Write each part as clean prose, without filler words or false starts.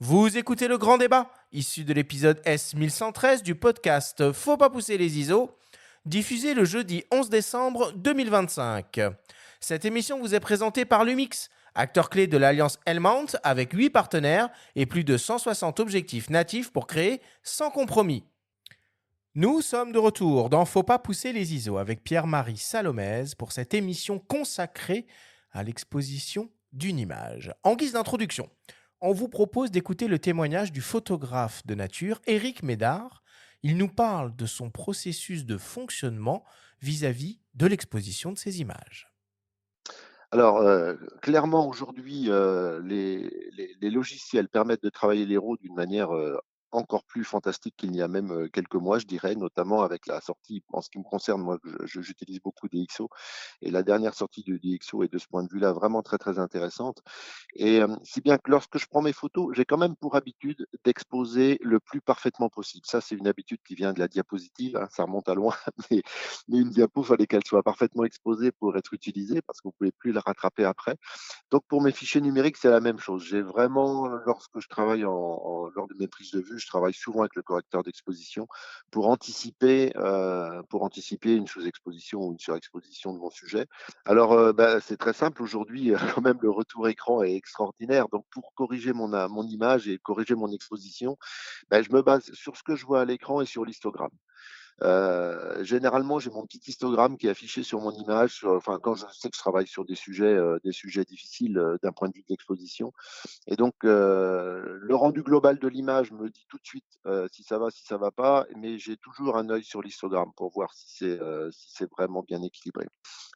Vous écoutez le grand débat, issu de l'épisode S1113 du podcast Faut pas pousser les ISO, diffusé le jeudi 11 décembre 2025. Cette émission vous est présentée par Lumix, acteur clé de l'alliance Helmont avec 8 partenaires et plus de 160 objectifs natifs pour créer sans compromis. Nous sommes de retour dans Faut pas pousser les ISO avec Pierre-Marie Salomez pour cette émission consacrée à l'exposition d'une image. En guise d'introduction, on vous propose d'écouter le témoignage du photographe de nature Éric Médard. Il nous parle de son processus de fonctionnement vis-à-vis de l'exposition de ses images. Alors, clairement aujourd'hui, les logiciels permettent de travailler les RAW d'une manière, encore plus fantastique qu'il y a même, quelques mois, je dirais, notamment avec la sortie en ce qui me concerne, moi, j'utilise beaucoup DxO et la dernière sortie de DxO est de ce point de vue-là vraiment très, très intéressante et si bien que lorsque je prends mes photos, j'ai quand même pour habitude d'exposer le plus parfaitement possible. Ça, c'est une habitude qui vient de la diapositive, hein, ça remonte à loin, mais mais une diapo, fallait qu'elle soit parfaitement exposée pour être utilisée parce qu'on ne pouvait plus la rattraper après. Donc pour mes fichiers numériques, c'est la même chose. J'ai vraiment, lorsque je travaille lors de mes prises de vue, je travaille souvent avec le correcteur d'exposition pour anticiper une sous-exposition ou une surexposition de mon sujet. Alors, c'est très simple aujourd'hui, quand même le retour écran est extraordinaire. Donc pour corriger mon image et corriger mon exposition, je me base sur ce que je vois à l'écran et sur l'histogramme. Généralement, j'ai mon petit histogramme qui est affiché sur mon image, enfin, quand je sais que je travaille sur des sujets difficiles, d'un point de vue de l'exposition et donc le rendu global de l'image me dit tout de suite, si ça va, si ça va pas, mais j'ai toujours un œil sur l'histogramme pour voir si c'est vraiment bien équilibré.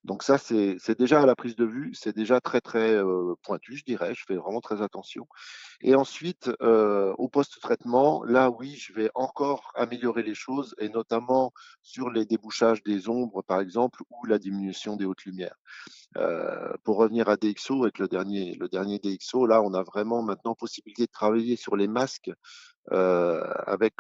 Donc ça, c'est déjà à la prise de vue, c'est déjà très, très, pointu, je dirais. Je fais vraiment très attention et ensuite, au post-traitement, là, oui, je vais encore améliorer les choses et notamment sur les débouchages des ombres, par exemple, ou la diminution des hautes lumières. Pour revenir à DxO, avec le dernier DxO, là, on a vraiment maintenant possibilité de travailler sur les masques avec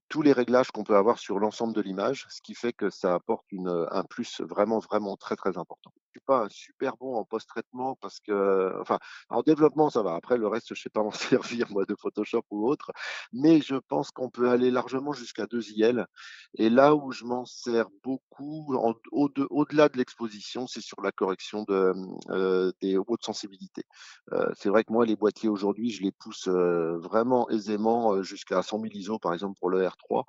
tous les réglages qu'on peut avoir sur l'ensemble de l'image, ce qui fait que ça apporte un plus vraiment, vraiment très, très important. Je suis pas un super bon en post-traitement parce que enfin, en développement, ça va. Après, le reste, je sais pas m'en servir, moi, de Photoshop ou autre, mais je pense qu'on peut aller largement jusqu'à 2 IL et là où je m'en sers beaucoup au-delà de l'exposition, c'est sur la correction des hautes sensibilités. C'est vrai que moi, les boîtiers aujourd'hui, je les pousse, vraiment aisément, jusqu'à 100 000 ISO, par exemple, pour le R3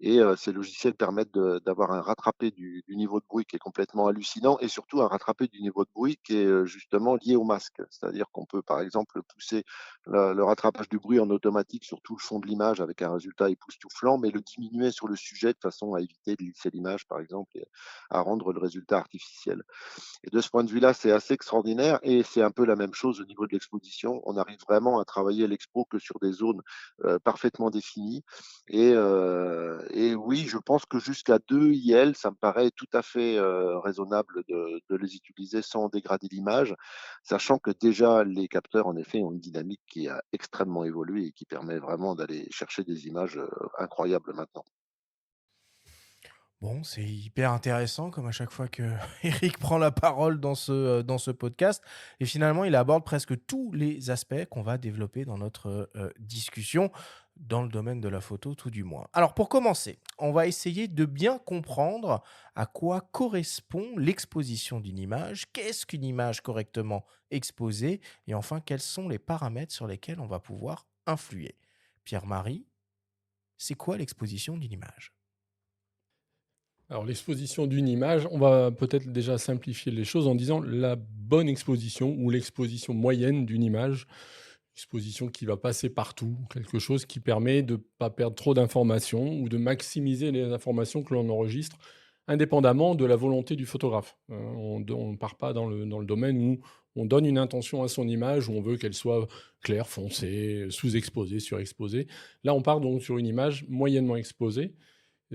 et ces logiciels permettent d'avoir un rattrapé du niveau de bruit qui est complètement hallucinant et surtout un rattrapé du niveau de bruit qui est, justement lié au masque. C'est-à-dire qu'on peut, par exemple, pousser le rattrapage du bruit en automatique sur tout le fond de l'image avec un résultat époustouflant, mais le diminuer sur le sujet de façon à éviter de lisser l'image, par exemple et à rendre le résultat artificiel. Et de ce point de vue-là, c'est assez extraordinaire et c'est un peu la même chose au niveau de l'exposition. On arrive vraiment à travailler l'expo que sur des zones, parfaitement définies et oui, je pense que jusqu'à 2 IL, ça me paraît tout à fait, raisonnable de les utiliser sans dégrader l'image, sachant que déjà les capteurs, en effet, ont une dynamique qui a extrêmement évolué et qui permet vraiment d'aller chercher des images, incroyables maintenant. Bon, c'est hyper intéressant, comme à chaque fois que Eric prend la parole dans ce podcast. Et finalement, il aborde presque tous les aspects qu'on va développer dans notre discussion, dans le domaine de la photo, tout du moins. Alors, pour commencer, on va essayer de bien comprendre à quoi correspond l'exposition d'une image, qu'est-ce qu'une image correctement exposée, et enfin, quels sont les paramètres sur lesquels on va pouvoir influer. Pierre-Marie, c'est quoi l'exposition d'une image? Alors l'exposition d'une image, on va peut-être déjà simplifier les choses en disant la bonne exposition ou l'exposition moyenne d'une image, exposition qui va passer partout, quelque chose qui permet de ne pas perdre trop d'informations ou de maximiser les informations que l'on enregistre, indépendamment de la volonté du photographe. On ne part pas dans le domaine où on donne une intention à son image, où on veut qu'elle soit claire, foncée, sous-exposée, surexposée. Là, on part donc sur une image moyennement exposée.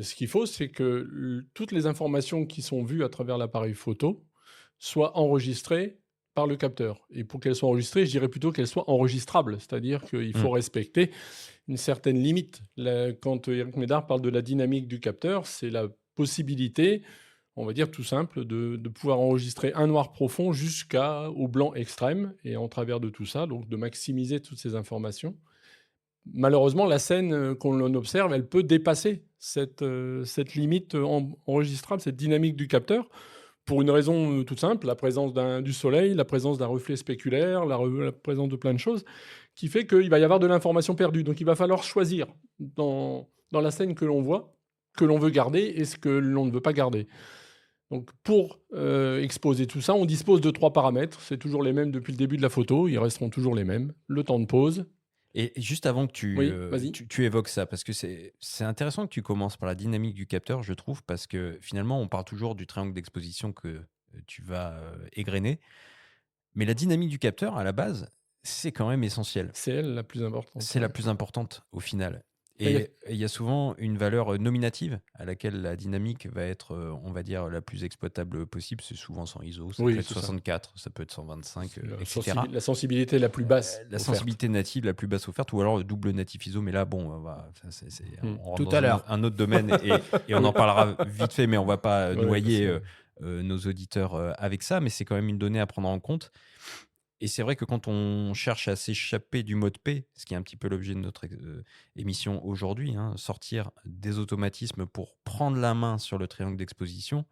Ce qu'il faut, c'est que toutes les informations qui sont vues à travers l'appareil photo soient enregistrées par le capteur. Et pour qu'elles soient enregistrées, je dirais plutôt qu'elles soient enregistrables, c'est-à-dire qu'il faut respecter une certaine limite. Quand Eric Médard parle de la dynamique du capteur, c'est la possibilité, on va dire tout simple, de pouvoir enregistrer un noir profond jusqu'au blanc extrême, et en travers de tout ça, donc de maximiser toutes ces informations. malheureusement, la scène qu'on observe, elle peut dépasser cette limite enregistrable, cette dynamique du capteur, pour une raison toute simple, la présence du soleil, la présence d'un reflet spéculaire, la présence de plein de choses, qui fait qu'il va y avoir de l'information perdue. Donc il va falloir choisir dans la scène que l'on voit, que l'on veut garder et ce que l'on ne veut pas garder. Donc pour exposer tout ça, on dispose de 3 paramètres. C'est toujours les mêmes depuis le début de la photo. Ils resteront toujours les mêmes. Le temps de pause. Et juste avant que Oui, vas-y. tu évoques ça, parce que c'est intéressant que tu commences par la dynamique du capteur, je trouve, parce que finalement, on parle toujours du triangle d'exposition que tu vas égrener. Mais la dynamique du capteur, à la base, c'est quand même essentiel. C'est elle la plus importante. C'est la plus importante au final. Et Et il y a souvent une valeur nominative à laquelle la dynamique va être, on va dire, la plus exploitable possible. C'est souvent 100 ISO, ça Oui, peut être c'est ça. 64, ça peut être 125, La etc. la sensibilité la plus basse. La offerte. sensibilité native la plus basse offerte, ou alors le double natif ISO, mais là, bon, on rentre Tout dans à l'heure. un autre domaine et on en parlera vite fait, mais on va pas Ouais, noyer parce nos auditeurs avec ça, mais c'est quand même une donnée à prendre en compte. Et c'est vrai que quand on cherche à s'échapper du mode P, ce qui est un petit peu l'objet de notre émission aujourd'hui, sortir des automatismes pour prendre la main sur le triangle d'exposition,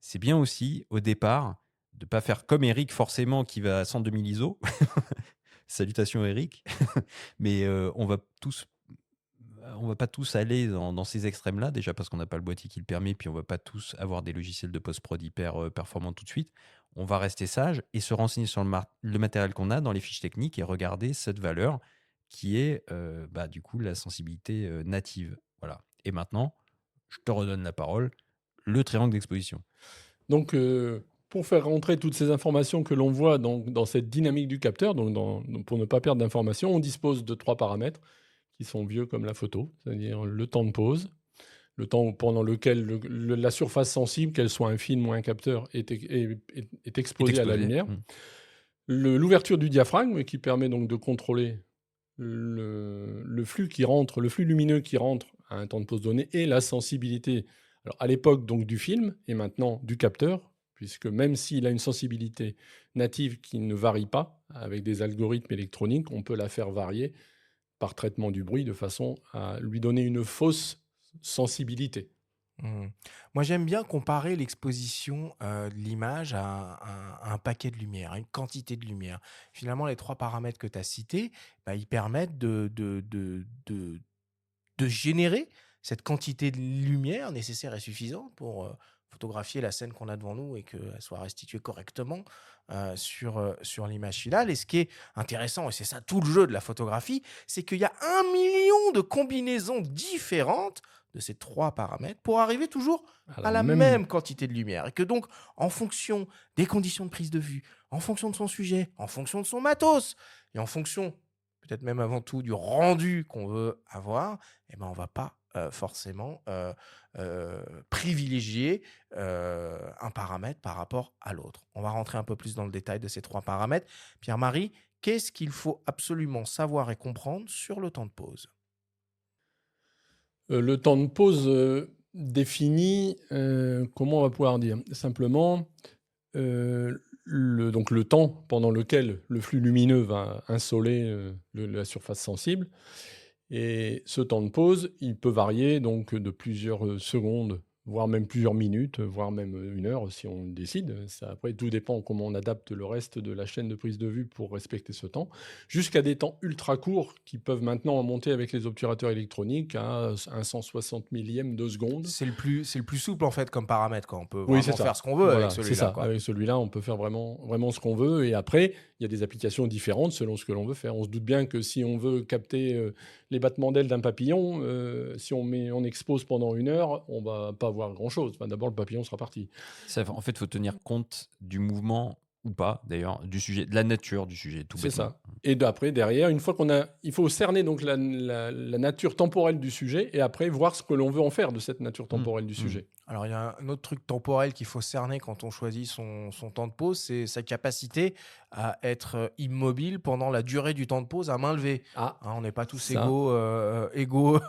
c'est bien aussi, au départ, de ne pas faire comme Eric, forcément, qui va à 102 000 ISO. Salutations Eric. Mais on va pas tous aller dans ces extrêmes-là, déjà parce qu'on n'a pas le boîtier qui le permet, puis on va pas tous avoir des logiciels de post-prod hyper performants tout de suite. On va rester sage et se renseigner sur le matériel qu'on a dans les fiches techniques et regarder cette valeur qui est du coup la sensibilité native. Voilà. Et maintenant, je te redonne la parole, le triangle d'exposition. Donc, pour faire rentrer toutes ces informations que l'on voit dans cette dynamique du capteur, donc pour ne pas perdre d'informations, on dispose de 3 paramètres qui sont vieux comme la photo, c'est-à-dire le temps de pause, le temps pendant lequel la surface sensible, qu'elle soit un film ou un capteur, est exposée à la lumière. L'ouverture du diaphragme qui permet donc de contrôler le flux qui rentre, le flux lumineux qui rentre à un temps de pause donné et la sensibilité. Alors à l'époque donc du film et maintenant du capteur, puisque même s'il a une sensibilité native qui ne varie pas avec des algorithmes électroniques, on peut la faire varier par traitement du bruit de façon à lui donner une fausse sensibilité. Moi, j'aime bien comparer l'exposition de l'image à un paquet de lumière, à une quantité de lumière. Finalement, les 3 paramètres que tu as cités, ils permettent de générer cette quantité de lumière nécessaire et suffisante pour photographier la scène qu'on a devant nous et qu'elle soit restituée correctement sur l'image finale. Et ce qui est intéressant, et c'est ça tout le jeu de la photographie, c'est qu'il y a 1 million de combinaisons différentes de ces 3 paramètres pour arriver toujours à la même quantité de lumière. Et que donc, en fonction des conditions de prise de vue, en fonction de son sujet, en fonction de son matos, et en fonction, peut-être même avant tout, du rendu qu'on veut avoir, on ne va pas forcément privilégier un paramètre par rapport à l'autre. On va rentrer un peu plus dans le détail de ces 3 paramètres. Pierre-Marie, qu'est-ce qu'il faut absolument savoir et comprendre sur le temps de pause ? Le temps de pause définit, comment on va pouvoir dire ? Simplement, donc le temps pendant lequel le flux lumineux va insoler la surface sensible. Et ce temps de pause, il peut varier donc de plusieurs secondes, voire même plusieurs minutes, voire même 1 heure si on le décide. Ça, après, tout dépend comment on adapte le reste de la chaîne de prise de vue pour respecter ce temps, jusqu'à des temps ultra courts qui peuvent maintenant monter avec les obturateurs électroniques à un 160 millième de seconde. C'est le plus souple en fait comme paramètre, quoi. On peut Oui, vraiment c'est faire ce qu'on veut avec c'est celui-là, ça. quoi. Avec celui-là, on peut faire vraiment ce qu'on veut. Et après, il y a des applications différentes selon ce que l'on veut faire. On se doute bien que si on veut capter les battements d'ailes d'un papillon, si on expose pendant 1 heure, on va pas voir grand-chose. Enfin, d'abord, le papillon sera parti. En fait, il faut tenir compte du mouvement ou pas, d'ailleurs, du sujet, de la nature du sujet, tout C'est bêtement. ça. Et après, derrière, une fois il faut cerner donc la nature temporelle du sujet et après voir ce que l'on veut en faire de cette nature temporelle du sujet. Alors, il y a un autre truc temporel qu'il faut cerner quand on choisit son temps de pause, c'est sa capacité à être immobile pendant la durée du temps de pause à main levée. Ah, Hein, on n'est pas tous ça. égaux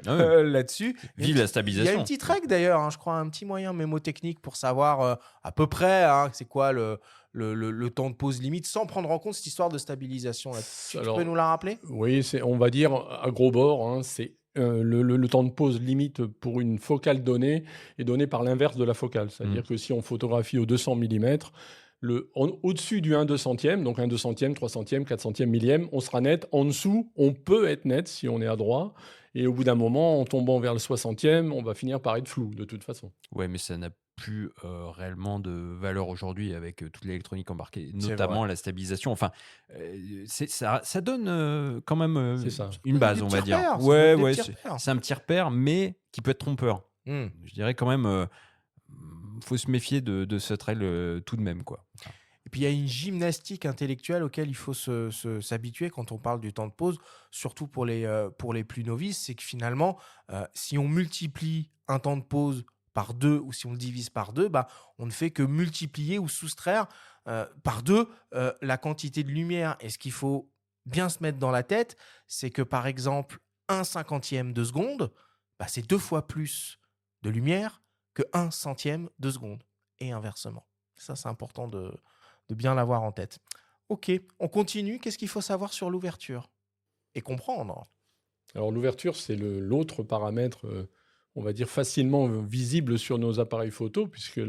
Ah ouais. là-dessus. Il y a Vive une la petite- Il y a stabilisation. une petite règle d'ailleurs, hein, je crois, un petit moyen mémotechnique pour savoir à peu près c'est quoi le temps de pause limite sans prendre en compte cette histoire de stabilisation. Là. Tu Alors, peux nous la rappeler? oui, on va dire à gros bord, hein, c'est le temps de pause limite pour une focale donnée est donné par l'inverse de la focale. C'est-à-dire que si on photographie au 200 mm, au-dessus du 1/200e, donc 1/200e, 300e, 400e, millième, on sera net. En dessous, on peut être net si on est à droit. Et au bout d'un moment, en tombant vers le 60e, on va finir par être flou de toute façon. Ouais, mais ça n'a plus réellement de valeur aujourd'hui avec toute l'électronique embarquée, C'est notamment vrai. la stabilisation. Enfin, ça donne quand même C'est ça. une base, Des on petits va dire. repères, ça Ouais, donne des ouais, petits repères. c'est un petit repère, mais qui peut être trompeur. Hmm. Je dirais quand même, faut se méfier de cette règle tout de même, quoi. Et puis il y a une gymnastique intellectuelle auquel il faut s'habituer quand on parle du temps de pause, surtout pour les plus novices, c'est que finalement, si on multiplie un temps de pause par 2 ou si on le divise par 2, bah, on ne fait que multiplier ou soustraire par 2 la quantité de lumière. Et ce qu'il faut bien se mettre dans la tête, c'est que par exemple, 1/50e de seconde, bah, c'est 2 fois plus de lumière que 1/100e de seconde. Et inversement. Ça, c'est important de bien l'avoir en tête. Ok, on continue. Qu'est-ce qu'il faut savoir sur l'ouverture et comprendre? Alors l'ouverture, c'est l'autre paramètre, on va dire facilement visible sur nos appareils photo, puisque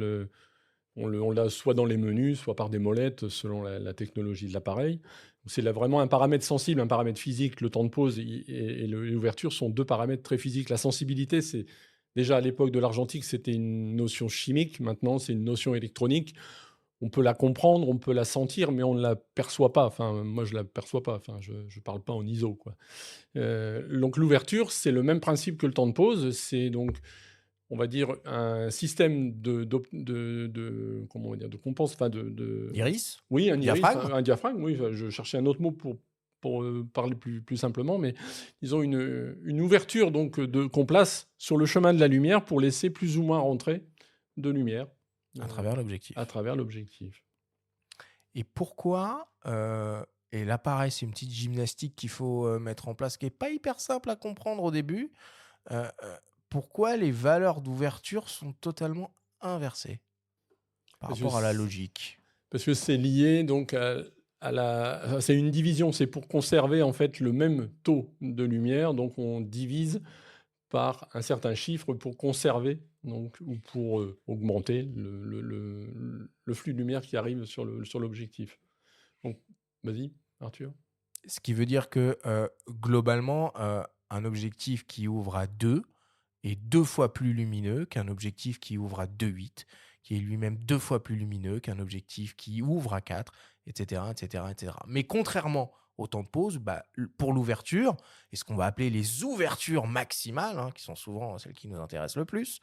on l'a soit dans les menus, soit par des molettes, selon la technologie de l'appareil. C'est là vraiment un paramètre sensible, un paramètre physique. Le temps de pause et l'ouverture sont deux paramètres très physiques. La sensibilité, c'est déjà à l'époque de l'argentique, c'était une notion chimique. Maintenant, c'est une notion électronique. On peut la comprendre, on peut la sentir, mais on ne la perçoit pas. Enfin, moi, je ne la perçois pas. Enfin, je ne parle pas en ISO, quoi. Donc l'ouverture, c'est le même principe que le temps de pause. C'est donc, on va dire, un système comment on va dire, de compense, enfin Iris? oui, un iris, Diaphragme? un diaphragme. Oui, enfin, je cherchais un autre mot pour parler plus simplement, mais disons une ouverture donc qu'on place sur le chemin de la lumière pour laisser plus ou moins rentrer de lumière À travers l'objectif. à travers l'objectif. Et pourquoi et là, pareil, c'est une petite gymnastique qu'il faut mettre en place, qui n'est pas hyper simple à comprendre au début. Pourquoi les valeurs d'ouverture sont totalement inversées par Parce que rapport à la logique? Parce que c'est lié donc c'est une division, c'est pour conserver en fait le même taux de lumière, donc on divise par un certain chiffre pour conserver donc, ou pour augmenter le flux de lumière qui arrive sur l'objectif. Donc, vas-y, Arthur. Ce qui veut dire que globalement, un objectif qui ouvre à 2 est 2 fois plus lumineux qu'un objectif qui ouvre à 2,8, qui est lui-même 2 fois plus lumineux qu'un objectif qui ouvre à 4, etc., etc., etc. Mais contrairement au temps de pause, bah, pour l'ouverture, et ce qu'on va appeler les ouvertures maximales, hein, qui sont souvent celles qui nous intéressent le plus,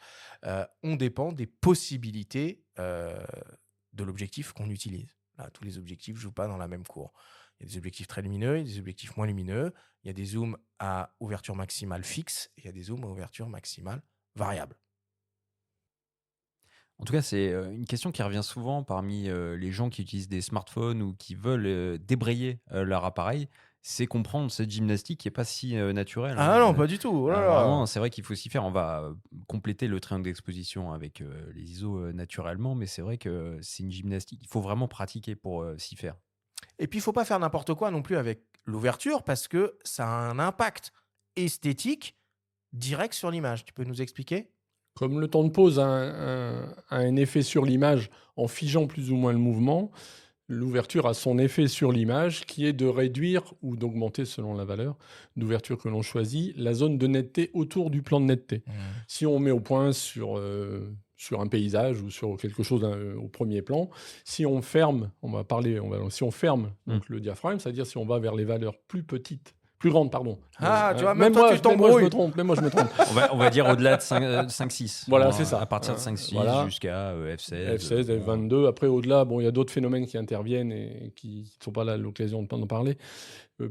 on dépend des possibilités de l'objectif qu'on utilise. Là, tous les objectifs ne jouent pas dans la même cour. Il y a des objectifs très lumineux, il y a des objectifs moins lumineux, il y a des zooms à ouverture maximale fixe et il y a des zooms à ouverture maximale variable. En tout cas, c'est une question qui revient souvent parmi les gens qui utilisent des smartphones ou qui veulent débrayer leur appareil. C'est comprendre cette gymnastique qui n'est pas si naturelle. Ah non, pas du tout. Oh là là. Vraiment, c'est vrai qu'il faut s'y faire. On va compléter le triangle d'exposition avec les ISO naturellement, mais c'est vrai que c'est une gymnastique. Il faut vraiment pratiquer pour s'y faire. Et puis, il ne faut pas faire n'importe quoi non plus avec l'ouverture parce que ça a un impact esthétique direct sur l'image. Tu peux nous expliquer? Comme le temps de pause a un effet sur l'image en figeant plus ou moins le mouvement, l'ouverture a son effet sur l'image qui est de réduire ou d'augmenter, selon la valeur d'ouverture que l'on choisit, la zone de netteté autour du plan de netteté. Si on met au point sur un paysage ou sur quelque chose au premier plan, si on ferme, si on ferme donc le diaphragme, c'est-à-dire si on va vers les valeurs plus plus grande, pardon. Ah, tu vois, même toi, tu moi, je t'embrouilles. me trompe. On va dire au-delà de 5-6. Voilà, c'est ça. À partir de 5-6 Voilà. jusqu'à F16. F16, F22. Après, au-delà, bon, il y a d'autres phénomènes qui interviennent et qui ne sont pas là à l'occasion d'en parler.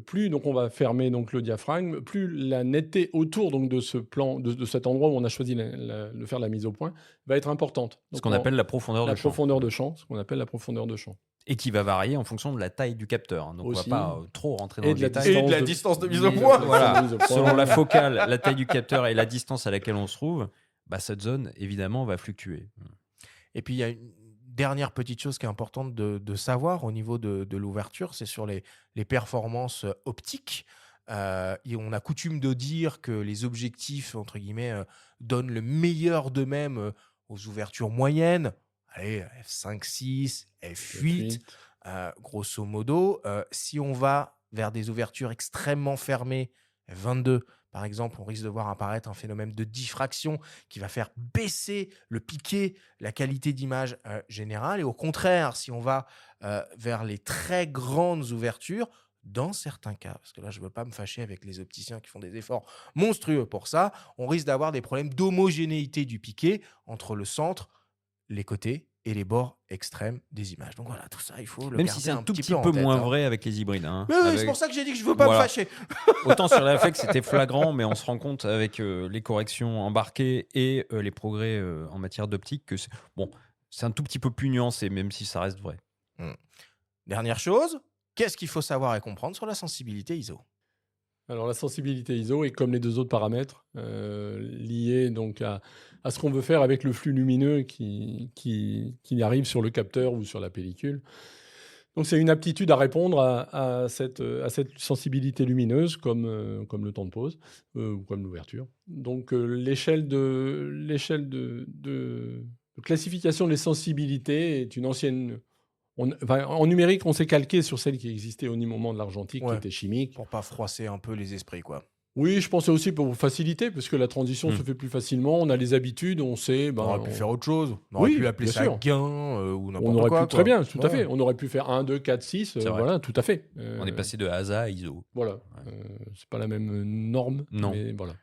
Plus donc on va fermer donc le diaphragme, plus la netteté autour donc de ce plan, de cet endroit où on a choisi de faire la mise au point, va être importante. Ce qu'on appelle la profondeur de champ. Profondeur de champ, ce qu'on appelle la profondeur de champ. Et qui va varier en fonction de la taille du capteur. Donc Aussi. on ne va pas trop rentrer dans Et le de la détail. Et de la distance de mise au point. Voilà. Mise au point. Selon la focale, la taille du capteur et la distance à laquelle on se trouve, cette zone, évidemment, va fluctuer. Et puis, il y a une dernière petite chose qui est importante de savoir au niveau de l'ouverture, c'est sur les performances optiques. Et on a coutume de dire que les objectifs, entre guillemets, donnent le meilleur d'eux-mêmes aux ouvertures moyennes. Allez, f5.6, f8, grosso modo. Si on va vers des ouvertures extrêmement fermées, f22, par exemple, on risque de voir apparaître un phénomène de diffraction qui va faire baisser le piqué, la qualité d'image générale. Et au contraire, si on va vers les très grandes ouvertures, dans certains cas, parce que là, je ne veux pas me fâcher avec les opticiens qui font des efforts monstrueux pour ça, on risque d'avoir des problèmes d'homogénéité du piqué entre le centre, les côtés et les bords extrêmes des images. Donc voilà, tout ça, il faut le Même garder si c'est un tout petit petit peu peu en tête, moins hein. vrai avec les hybrides. Hein. Mais oui, c'est pour ça que j'ai dit que je ne veux pas me fâcher. Autant sur la FX, c'était flagrant, mais on se rend compte avec les corrections embarquées et les progrès en matière d'optique que c'est un tout petit peu plus nuancé, même si ça reste vrai. Dernière chose, qu'est-ce qu'il faut savoir et comprendre sur la sensibilité ISO ? Alors la sensibilité ISO est comme les deux autres paramètres liés donc à ce qu'on veut faire avec le flux lumineux qui arrive sur le capteur ou sur la pellicule. Donc c'est une aptitude à répondre à cette sensibilité lumineuse comme le temps de pause ou comme l'ouverture. Donc l'échelle de classification des sensibilités est une ancienne. En numérique, on s'est calqué sur celle qui existait au moment de l'argentique, qui était chimique. Pour pas froisser un peu les esprits, quoi. Oui, je pensais aussi pour faciliter, parce que la transition se fait plus facilement. On a les habitudes, on sait. On aurait pu faire autre chose. On aurait pu appeler ça gain ou n'importe quoi. On aurait pu, très bien, tout à Ouais. fait. On aurait pu faire 1, 2, 4, 6. Voilà, tout à fait. On est passé de ASA à ISO. Voilà. C'est pas la même norme. Non. Mais voilà.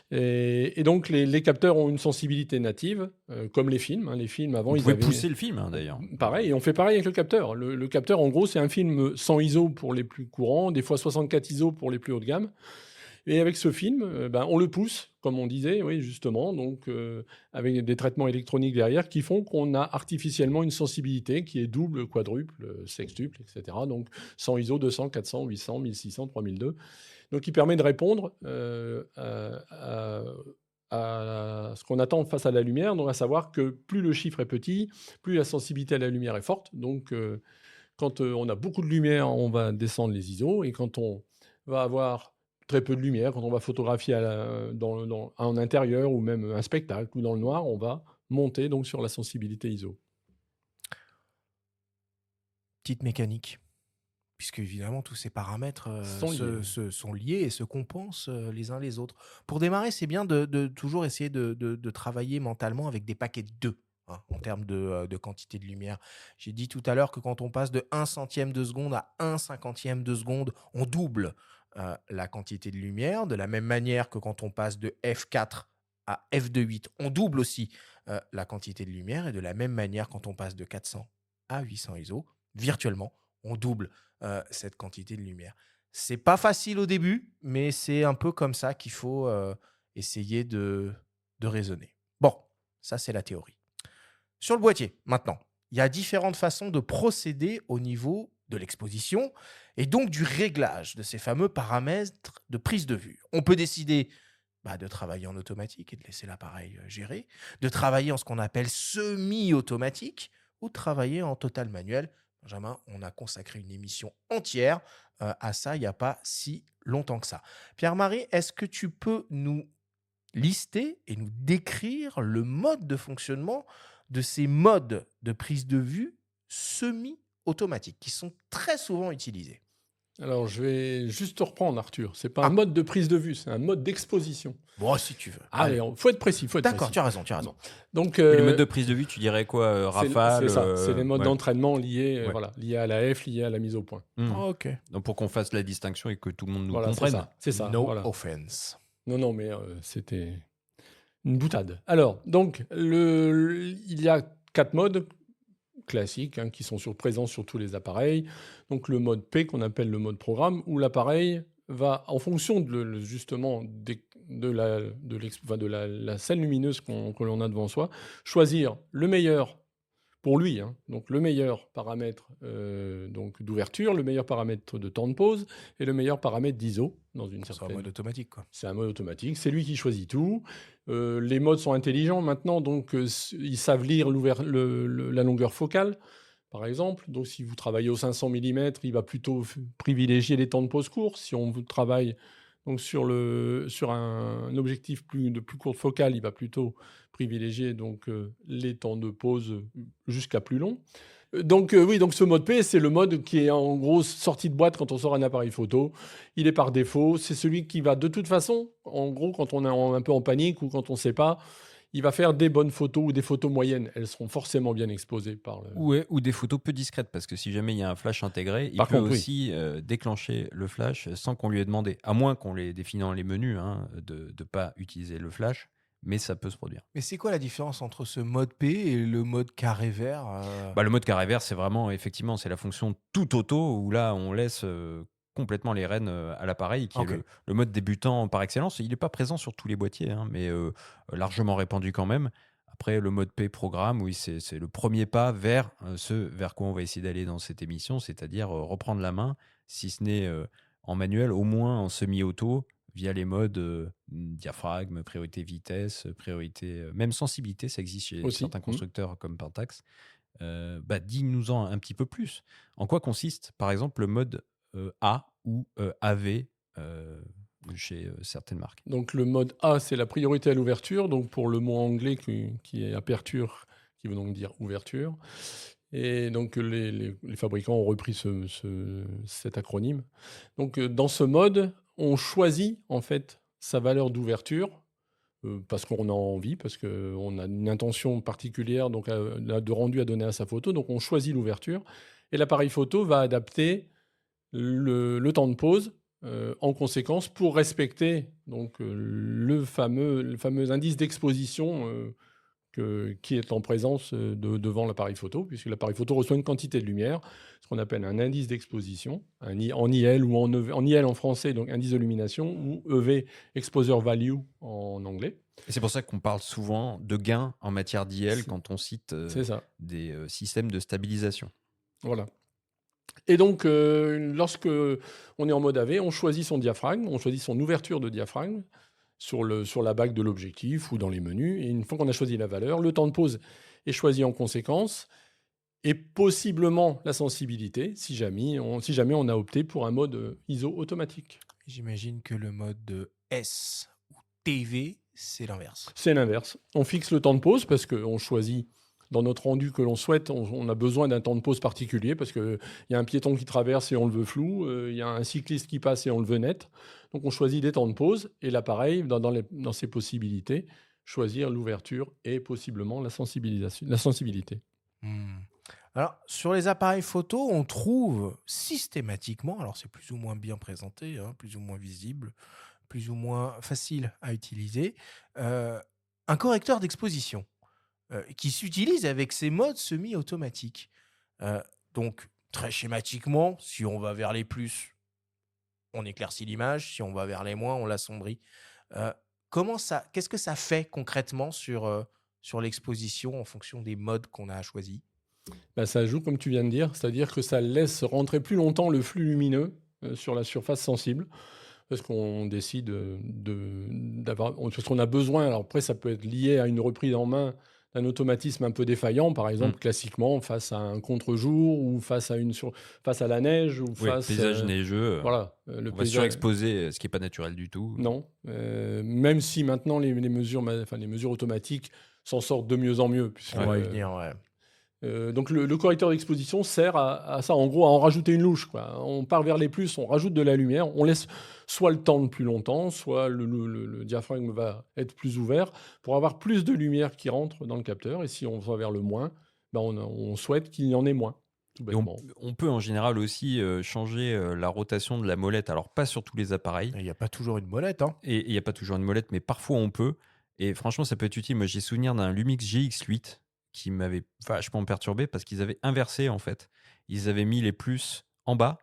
Et donc, les capteurs ont une sensibilité native, comme les films. Les films, avant, Vous ils pouvez avaient... pousser le film, d'ailleurs. Pareil, et on fait pareil avec le capteur. Le capteur, en gros, c'est un film 100 ISO pour les plus courants, des fois 64 ISO pour les plus haut de gamme. Et avec ce film, on le pousse, comme on disait, oui, justement, donc avec des traitements électroniques derrière qui font qu'on a artificiellement une sensibilité qui est double, quadruple, sextuple, etc. Donc 100 ISO, 200, 400, 800, 1600, 3002. Donc qui permet de répondre à ce qu'on attend face à la lumière, donc à savoir que plus le chiffre est petit, plus la sensibilité à la lumière est forte. Donc quand on a beaucoup de lumière, on va descendre les ISO, et quand on va avoir très peu de lumière, quand on va photographier en intérieur ou même un spectacle ou dans le noir, on va monter donc sur la sensibilité ISO. Petite mécanique, puisque évidemment tous ces paramètres sont liés et se compensent les uns les autres. Pour démarrer, c'est bien de toujours essayer de travailler mentalement avec des paquets de 2. En termes de quantité de lumière. J'ai dit tout à l'heure que quand on passe de 1 centième de seconde à 1 cinquantième de seconde, on double la quantité de lumière. De la même manière que quand on passe de f4 à f2.8, on double aussi la quantité de lumière. Et de la même manière, quand on passe de 400 à 800 ISO, virtuellement, on double cette quantité de lumière. C'est pas facile au début, mais c'est un peu comme ça qu'il faut essayer de raisonner. Bon, ça c'est la théorie. Sur le boîtier, maintenant, il y a différentes façons de procéder au niveau de l'exposition et donc du réglage de ces fameux paramètres de prise de vue. On peut décider de travailler en automatique et de laisser l'appareil gérer, de travailler en ce qu'on appelle semi-automatique ou de travailler en total manuel. Benjamin, on a consacré une émission entière à ça il n'y a pas si longtemps que ça. Pierre-Marie, est-ce que tu peux nous lister et nous décrire le mode de fonctionnement de ces modes de prise de vue semi-automatiques qui sont très souvent utilisés? Alors, je vais juste te reprendre, Arthur. C'est pas un mode de prise de vue, c'est un mode d'exposition. Bon, si tu veux. Allez, faut être précis. D'accord, tu as raison. Donc, Mais le mode de prise de vue, tu dirais quoi? Rafale? c'est ça. C'est les modes ouais. d'entraînement liés, Ouais. liés à la F, liés à la mise au point. Ok. Donc pour qu'on fasse la distinction et que tout le monde nous Voilà, comprenne. c'est ça. No voilà. offense. Non, mais c'était une boutade. Alors, donc, il y a 4 modes classiques qui sont présents sur tous les appareils. Donc, le mode P, qu'on appelle le mode programme, où l'appareil va, en fonction justement de la scène lumineuse que l'on a devant soi, choisir le meilleur pour lui, donc le meilleur paramètre donc d'ouverture, le meilleur paramètre de temps de pause et le meilleur paramètre d'ISO dans une C'est un certaine. mode automatique, quoi. C'est un mode automatique, c'est lui qui choisit tout. Les modes sont intelligents maintenant, donc ils savent lire la longueur focale, par exemple. Donc si vous travaillez au 500 mm, il va plutôt privilégier les temps de pause courts. Si on vous travaille donc sur un objectif de plus courte focale, il va plutôt privilégier donc les temps de pause jusqu'à plus long. Donc oui, donc ce mode P, c'est le mode qui est en gros sorti de boîte quand on sort un appareil photo. Il est par défaut. C'est celui qui va de toute façon, en gros, quand on est un peu en panique ou quand on ne sait pas, il va faire des bonnes photos ou des photos moyennes. Elles seront forcément bien exposées par le... Ouais, ou des photos peu discrètes, parce que si jamais il y a un flash intégré, il Par peut contre, oui. aussi déclencher le flash sans qu'on lui ait demandé, à moins qu'on l'ait défini dans les menus, de ne pas utiliser le flash, mais ça peut se produire. Mais c'est quoi la différence entre ce mode P et le mode carré vert Le mode carré vert, c'est vraiment, effectivement, c'est la fonction tout auto, où là, on laisse complètement les rênes à l'appareil, qui Ok. est le mode débutant par excellence. Il n'est pas présent sur tous les boîtiers, mais largement répandu quand même. Après, le mode P programme, oui, c'est le premier pas vers ce vers quoi on va essayer d'aller dans cette émission, c'est-à-dire reprendre la main, si ce n'est en manuel, au moins en semi-auto, via les modes diaphragme, priorité vitesse, priorité, même sensibilité, ça existe chez Aussi. certains constructeurs comme Pentax. Dis-nous-en un petit peu plus. En quoi consiste, par exemple, le mode A ou AV chez certaines marques? Donc le mode A, c'est la priorité à l'ouverture. Donc pour le mot anglais qui est aperture, qui veut donc dire ouverture. Et donc les fabricants ont repris cet acronyme. Donc dans ce mode, on choisit en fait sa valeur d'ouverture parce qu'on a envie, parce qu'on a une intention particulière donc de rendu à donner à sa photo. Donc on choisit l'ouverture et l'appareil photo va adapter le temps de pause en conséquence pour respecter donc le fameux indice d'exposition qui est en présence devant l'appareil photo, puisque l'appareil photo reçoit une quantité de lumière, ce qu'on appelle un indice d'exposition, en IL ou en IL en français, donc indice d'illumination, ou EV, exposure value en anglais. Et c'est pour ça qu'on parle souvent de gains en matière d'IL quand on cite C'est ça. des systèmes de stabilisation. Voilà. Et donc, lorsque on est en mode AV, on choisit son diaphragme, on choisit son ouverture de diaphragme sur la bague de l'objectif ou dans les menus. Et une fois qu'on a choisi la valeur, le temps de pause est choisi en conséquence et possiblement la sensibilité si jamais on a opté pour un mode ISO automatique. J'imagine que le mode S ou TV, c'est l'inverse. C'est l'inverse. On fixe le temps de pause parce qu'on choisit dans notre rendu que l'on souhaite, on a besoin d'un temps de pause particulier parce qu'il y a un piéton qui traverse et on le veut flou, il y a un cycliste qui passe et on le veut net. Donc on choisit des temps de pause et l'appareil, dans ses possibilités, choisir l'ouverture et possiblement la sensibilité. Alors, sur les appareils photo, on trouve systématiquement, alors c'est plus ou moins bien présenté, plus ou moins visible, plus ou moins facile à utiliser, un correcteur d'exposition qui s'utilise avec ces modes semi-automatiques. Donc, très schématiquement, si on va vers les plus, on éclaircit l'image. Si on va vers les moins, on l'assombrit. Qu'est-ce que ça fait concrètement sur l'exposition en fonction des modes qu'on a choisis? Ça joue comme tu viens de dire, c'est-à-dire que ça laisse rentrer plus longtemps le flux lumineux sur la surface sensible. Parce qu'on décide parce qu'on a besoin. Alors après, ça peut être lié à une reprise en main d'un automatisme un peu défaillant, par exemple, classiquement, face à un contre-jour ou face à la neige. Ou paysage neigeux. Voilà. On va surexposer, ce qui n'est pas naturel du tout. Non. Même si maintenant, les mesures automatiques s'en sortent de mieux en mieux. On va y venir, ouais. Donc le correcteur d'exposition sert à ça, en gros, à en rajouter une louche, quoi. On part vers les plus, on rajoute de la lumière, on laisse soit le temps de plus longtemps, soit le diaphragme va être plus ouvert pour avoir plus de lumière qui rentre dans le capteur. Et si on va vers le moins, ben on souhaite qu'il y en ait moins, tout Et bêtement. on peut en général aussi changer la rotation de la molette. Alors, pas sur tous les appareils. Il n'y a pas toujours une molette, hein. Et il n'y a pas toujours une molette, mais parfois on peut. Et franchement, ça peut être utile. Moi, j'ai souvenir d'un Lumix GX8 qui m'avait vachement perturbé parce qu'ils avaient inversé, en fait. Ils avaient mis les plus en bas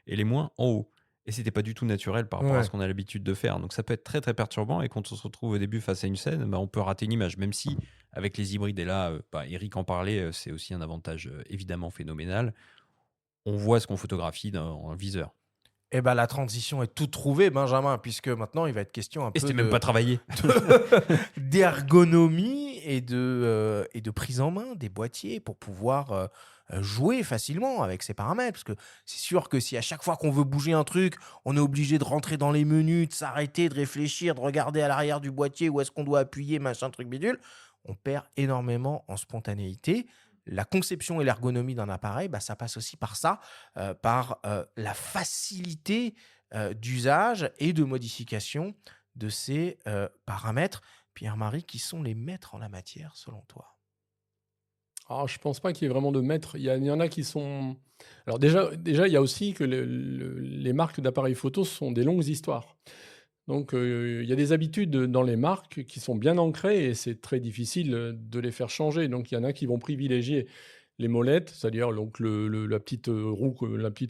et les moins en haut. Et c'était pas du tout naturel par rapport à Ouais. ce qu'on a l'habitude de faire. Donc ça peut être très très perturbant. Et quand on se retrouve au début face à une scène, bah, on peut rater une image. Même si avec les hybrides, et là, Eric en parlait, c'est aussi un avantage évidemment phénoménal. On voit ce qu'on photographie dans un viseur. Eh ben, la transition est toute trouvée, Benjamin, puisque maintenant, il va être question un Et peu c'était même pas travaillé. d'ergonomie et de prise en main des boîtiers pour pouvoir jouer facilement avec ces paramètres. Parce que c'est sûr que si à chaque fois qu'on veut bouger un truc, on est obligé de rentrer dans les menus, de s'arrêter, de réfléchir, de regarder à l'arrière du boîtier où est-ce qu'on doit appuyer, machin, truc bidule, on perd énormément en spontanéité. La conception et l'ergonomie d'un appareil, bah, ça passe aussi par ça, par la facilité d'usage et de modification de ces paramètres. Pierre-Marie, qui sont les maîtres en la matière, selon toi? Alors, je pense pas qu'il y ait vraiment de maîtres. Il y en a qui sont. Alors déjà, il y a aussi que les marques d'appareils photo sont des longues histoires. Donc, il y a des habitudes dans les marques qui sont bien ancrées et c'est très difficile de les faire changer. Donc, il y en a qui vont privilégier les molettes, c'est-à-dire donc la petite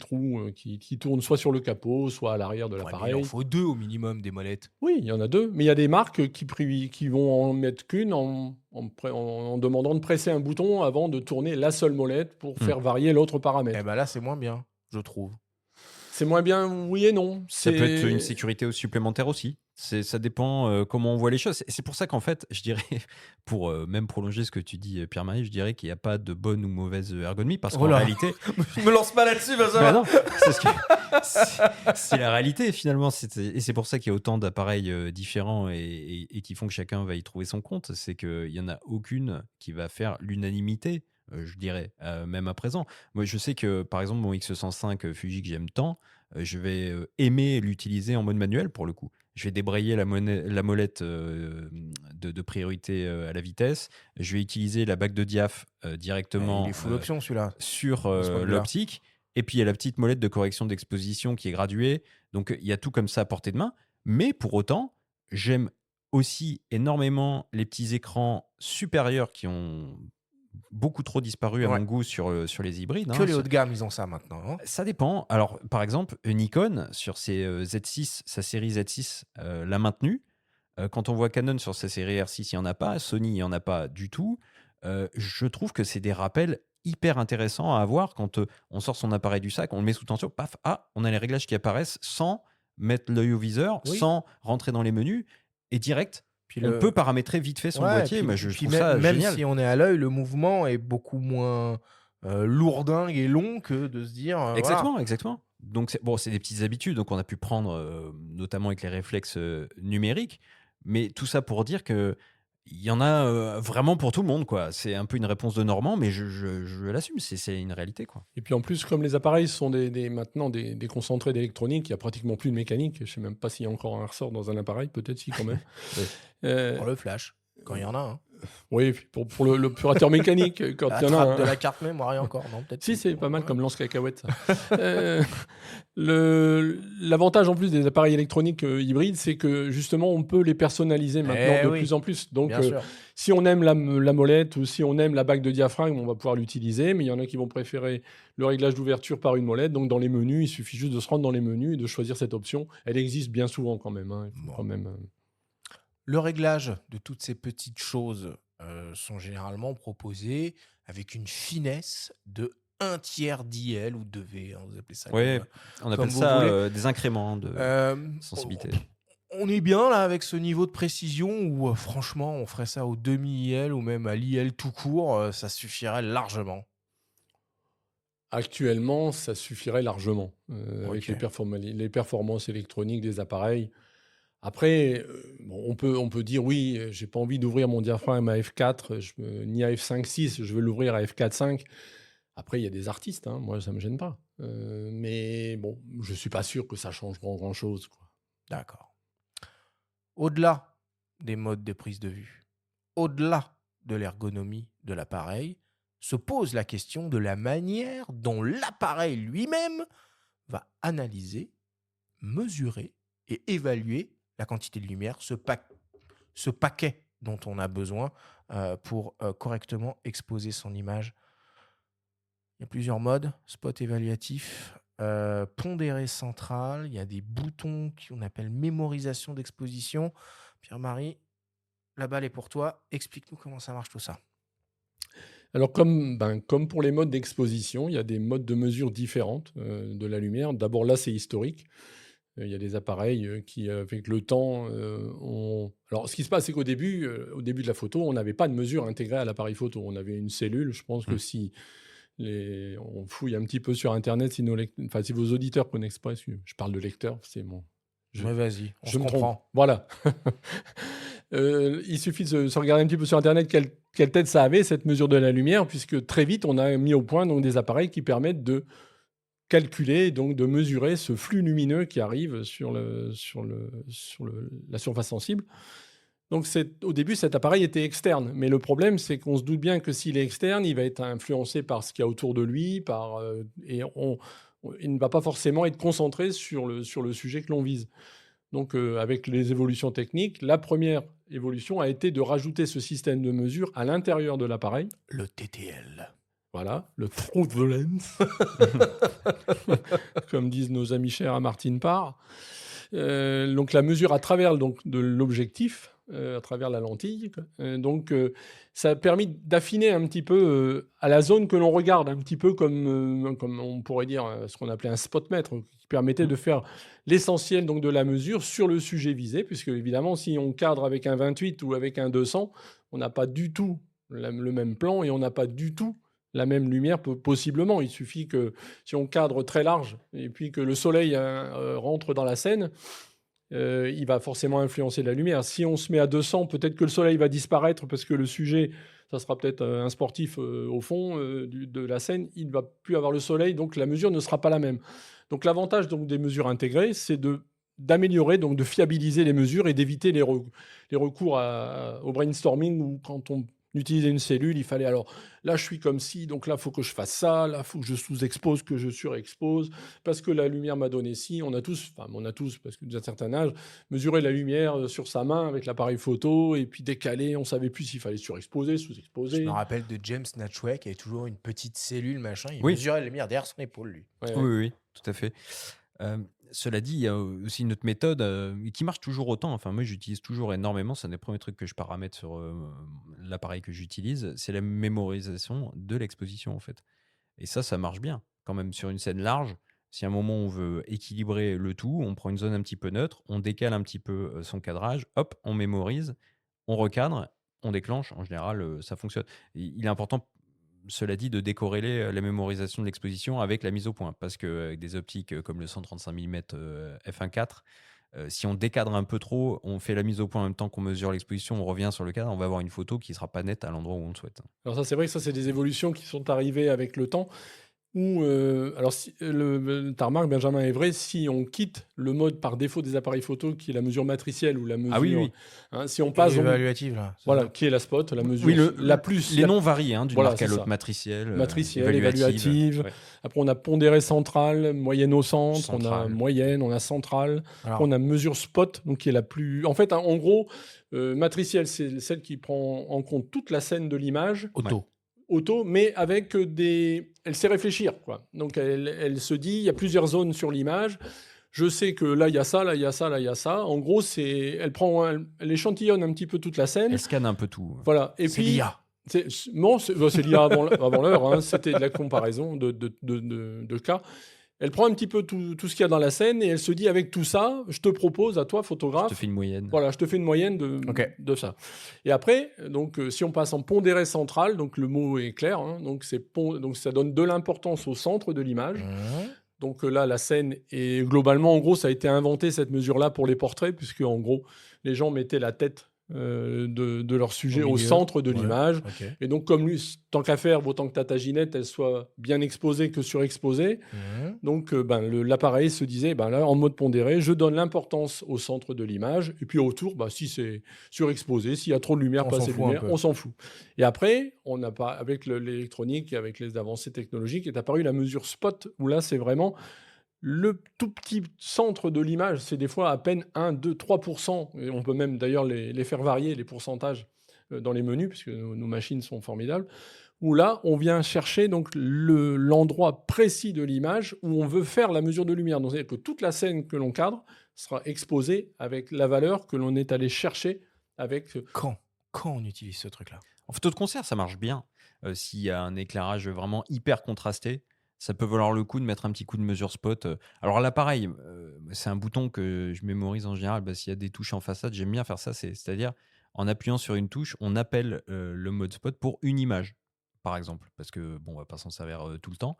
roue qui tourne soit sur le capot, soit à l'arrière de Ouais, mais il en l'appareil. faut 2 au minimum des molettes. Oui, il y en a deux, mais il y a des marques qui vont en mettre qu'une en demandant de presser un bouton avant de tourner la seule molette pour faire varier l'autre Eh paramètre. ben là, c'est moins bien, je trouve. C'est moins bien, oui et non. Ça peut être une C'est sécurité supplémentaire aussi. Ça dépend comment on voit les choses. C'est pour ça qu'en fait, je dirais, pour même prolonger ce que tu dis, Pierre-Marie, je dirais qu'il n'y a pas de bonne ou mauvaise ergonomie parce Oh qu'en là. réalité, Me lance pas là-dessus, bah Benjamin. non, c'est la réalité finalement. Et c'est pour ça qu'il y a autant d'appareils différents et qui font que chacun va y trouver son compte. C'est qu'il n'y en a aucune qui va faire l'unanimité, je dirais, même à présent. Moi, je sais que par exemple, mon X105 Fuji que j'aime tant, je vais aimer l'utiliser en mode manuel pour le coup. Je vais débrayer la molette de priorité à la vitesse. Je vais utiliser la bague de diaph directement Il est full option, celui-là. sur de ce point de vue-là. l'optique. Et puis, il y a la petite molette de correction d'exposition qui est graduée. Donc, il y a tout comme ça à portée de main. Mais pour autant, j'aime aussi énormément les petits écrans supérieurs qui ont beaucoup trop disparu à Ouais. mon goût sur les hybrides. Que hein. les hauts de gamme, ils ont ça maintenant, hein. Ça dépend. Alors, par exemple, Nikon, sur ses Z6, sa série Z6, l'a maintenu. Quand on voit Canon sur sa série R6, il n'y en a pas. Sony, il n'y en a pas du tout. Je trouve que c'est des rappels hyper intéressants à avoir quand on sort son appareil du sac, on le met sous tension, paf, on a les réglages qui apparaissent sans mettre l'œil au viseur, Oui. sans rentrer dans les menus, et direct, Puis on peut paramétrer vite fait son Ouais, boîtier. puis- Moi, je puis trouve ça même génial. si on est à l'œil, le mouvement est beaucoup moins lourdingue et long que de se dire. Voilà. Exactement. Donc, c'est des petites habitudes donc on a pu prendre, notamment avec les réflexes numériques. Mais tout ça pour dire que il y en a vraiment pour tout le monde, quoi. C'est un peu une réponse de Normand, mais je l'assume, c'est une réalité, quoi. Et puis en plus, comme les appareils sont maintenant des concentrés d'électronique, il n'y a pratiquement plus de mécanique. Je ne sais même pas s'il y a encore un ressort dans un appareil, peut-être si quand même. Oui. Pour le flash, quand il y en a. Hein. Oui, et puis pour l'obturateur mécanique, quand La il y en a trappe un. de la carte mémoire, et encore, non, peut-être. Si, plus. c'est pas mal Ouais. comme lance-cacahuète, ça. L'avantage en plus des appareils électroniques hybrides, c'est que justement, on peut les personnaliser maintenant de oui. plus en plus. Donc, Bien sûr. si on aime la molette ou si on aime la bague de diaphragme, on va pouvoir l'utiliser. Mais il y en a qui vont préférer le réglage d'ouverture par une molette. Donc, dans les menus, il suffit juste de se rendre dans les menus et de choisir cette option. Elle existe bien souvent quand même. Hein. Il faut Bon. quand même, Le réglage de toutes ces petites choses sont généralement proposés avec une finesse de 1/3 d'IL ou de V, hein, vous appelez ça Ouais, comme- on appelle vous ça voulez. des incréments de Euh, sensibilité. on est bien là avec ce niveau de précision où franchement on ferait ça au demi-IL ou même à l'IL tout court, ça suffirait largement. actuellement, ça suffirait largement avec Ok. les performances électroniques des appareils. Après, bon, on peut dire oui, j'ai pas envie d'ouvrir mon diaphragme à f4, ni à f5.6, je veux l'ouvrir à f4.5. Après, il y a des artistes, hein, moi ça me gêne pas. Mais bon, je suis pas sûr que ça change grand-chose, quoi. D'accord. Au-delà des modes de prise de vue, au-delà de l'ergonomie de l'appareil, se pose la question de la manière dont l'appareil lui-même va analyser, mesurer et évaluer la quantité de lumière, ce paquet dont on a besoin pour correctement exposer son image. Il y a plusieurs modes, spot évaluatif, pondéré central, il y a des boutons qu'on appelle mémorisation d'exposition. Pierre-Marie, la balle est pour toi. Explique-nous comment ça marche tout ça. Alors comme pour les modes d'exposition, il y a des modes de mesure différentes de la lumière. D'abord là, c'est historique. Il y a des appareils qui, avec le temps, ont... Alors ce qui se passe, c'est qu'au début, au début de la photo, on n'avait pas de mesure intégrée à l'appareil photo. On avait une cellule. Je pense que si on fouille un petit peu sur Internet, si vos auditeurs connaissent pas, je parle de lecteurs, c'est mon... Ouais, vas-y, on Je se me comprend. trompe. Voilà. Il suffit de se regarder un petit peu sur Internet quelle tête ça avait, cette mesure de la lumière, puisque très vite, on a mis au point donc, des appareils qui permettent de calculer, donc de mesurer ce flux lumineux qui arrive sur la surface sensible. Donc au début, cet appareil était externe. Mais le problème, c'est qu'on se doute bien que s'il est externe, il va être influencé par ce qu'il y a autour de lui, et il ne va pas forcément être concentré sur le sujet que l'on vise. Donc, avec les évolutions techniques, la première évolution a été de rajouter ce système de mesure à l'intérieur de l'appareil. Le TTL. Voilà, le Through the Lens, comme disent nos amis chers à Martin Parr. Donc, la mesure à travers de l'objectif, à travers la lentille. Ça a permis d'affiner un petit peu à la zone que l'on regarde, un petit peu comme on pourrait dire ce qu'on appelait un spotmètre, qui permettait de faire l'essentiel donc de la mesure sur le sujet visé, puisque évidemment, si on cadre avec un 28 ou avec un 200, on n'a pas du tout le même plan et on n'a pas du tout la même lumière possiblement. Il suffit que si on cadre très large et puis que le soleil rentre dans la scène, il va forcément influencer la lumière. Si on se met à 200, peut-être que le soleil va disparaître parce que le sujet, ça sera peut-être un sportif au fond de la scène, il ne va plus avoir le soleil, donc la mesure ne sera pas la même. Donc l'avantage donc, des mesures intégrées, c'est d'améliorer, donc de fiabiliser les mesures et d'éviter les recours au brainstorming où quand on utilisait une cellule, il fallait alors, là je suis comme ci, donc là il faut que je fasse ça, là il faut que je sous-expose, que je surexpose, parce que la lumière m'a donné ci. On a tous, parce que d'un certain âge, mesuré la lumière sur sa main avec l'appareil photo, et puis décalé, on ne savait plus s'il fallait surexposer, sous-exposer. Je me rappelle de James Natchway qui avait toujours une petite cellule, machin, il Oui. mesurait la lumière derrière son épaule, lui. Ouais. Oui, tout à fait. Cela dit, il y a aussi une autre méthode qui marche toujours autant. Enfin, moi, j'utilise toujours énormément. C'est un des premiers trucs que je paramètre sur l'appareil que j'utilise. C'est la mémorisation de l'exposition, en fait. Et ça marche bien. Quand même, sur une scène large, si à un moment on veut équilibrer le tout, on prend une zone un petit peu neutre, on décale un petit peu son cadrage, hop, on mémorise, on recadre, on déclenche. En général, ça fonctionne. Il est important, cela dit, de décorréler la mémorisation de l'exposition avec la mise au point. Parce qu'avec des optiques comme le 135 mm f1.4, si on décadre un peu trop, on fait la mise au point en même temps qu'on mesure l'exposition, on revient sur le cadre, on va avoir une photo qui ne sera pas nette à l'endroit où on le souhaite. Alors ça, c'est vrai que ça, c'est des évolutions qui sont arrivées avec le temps. Alors, ta remarque, Benjamin, est vraie. Si on quitte le mode par défaut des appareils photo, qui est la mesure matricielle ou la mesure... Ah oui. Hein, si on passe... évaluative, là. Voilà, qui est la spot, la mesure Oui, la plus... Les noms varient d'une Voilà, marque à c'est l'autre. ça. Matricielle, évaluative. Ouais. Après, on a pondéré centrale, moyenne au centre, on a Centrale. moyenne, on a centrale. Alors, On a mesure spot, donc qui est la plus... En fait, hein, en gros, matricielle, c'est celle qui prend en compte toute la scène de l'image. Auto, mais avec elle sait réfléchir, quoi. Donc, elle se dit, il y a plusieurs zones sur l'image. Je sais que là, il y a ça, là, il y a ça, là, il y a ça. En gros, elle échantillonne un petit peu toute la scène. Elle scanne un peu tout. Voilà. Et c'est puis, l'IA. c'est l'IA avant l'heure. Hein. C'était de la comparaison de cas. Elle prend un petit peu tout ce qu'il y a dans la scène et elle se dit, avec tout ça, je te propose à toi, photographe, Je te fais une moyenne. voilà, je te fais une moyenne de ça. Et après, donc, si on passe en pondéré central, donc le mot est clair, hein, donc ça donne de l'importance au centre de l'image. Donc là, la scène est globalement, en gros, ça a été inventé cette mesure-là pour les portraits, puisque en gros, les gens mettaient la tête de leur sujet au milieu. centre de Ouais, l'image. ok. Et donc, comme lui, tant qu'à faire, autant que ta taginette, elle soit bien exposée que surexposée. Mhm. Donc, l'appareil se disait, là, en mode pondéré, je donne l'importance au centre de l'image. Et puis autour, si c'est surexposé, s'il y a trop de lumière, On pas s'en assez de fout un lumière, peu. on s'en fout. Et après, avec l'électronique et avec les avancées technologiques, est apparue la mesure spot, où là, c'est vraiment le tout petit centre de l'image. C'est des fois à peine 1, 2, 3%. Et on peut même d'ailleurs les faire varier, les pourcentages, dans les menus, puisque nos machines sont formidables. Où là, on vient chercher donc l'endroit précis de l'image où on veut faire la mesure de lumière. Donc, c'est-à-dire que toute la scène que l'on cadre sera exposée avec la valeur que l'on est allé chercher avec. Quand on utilise ce truc-là? En photo de concert, ça marche bien. S'il y a un éclairage vraiment hyper contrasté, ça peut valoir le coup de mettre un petit coup de mesure spot. Alors là, pareil, c'est un bouton que je mémorise en général. S'il y a des touches en façade, j'aime bien faire ça. C'est-à-dire, en appuyant sur une touche, on appelle le mode spot pour une image, par exemple. Parce que, bon, on va pas s'en servir tout le temps.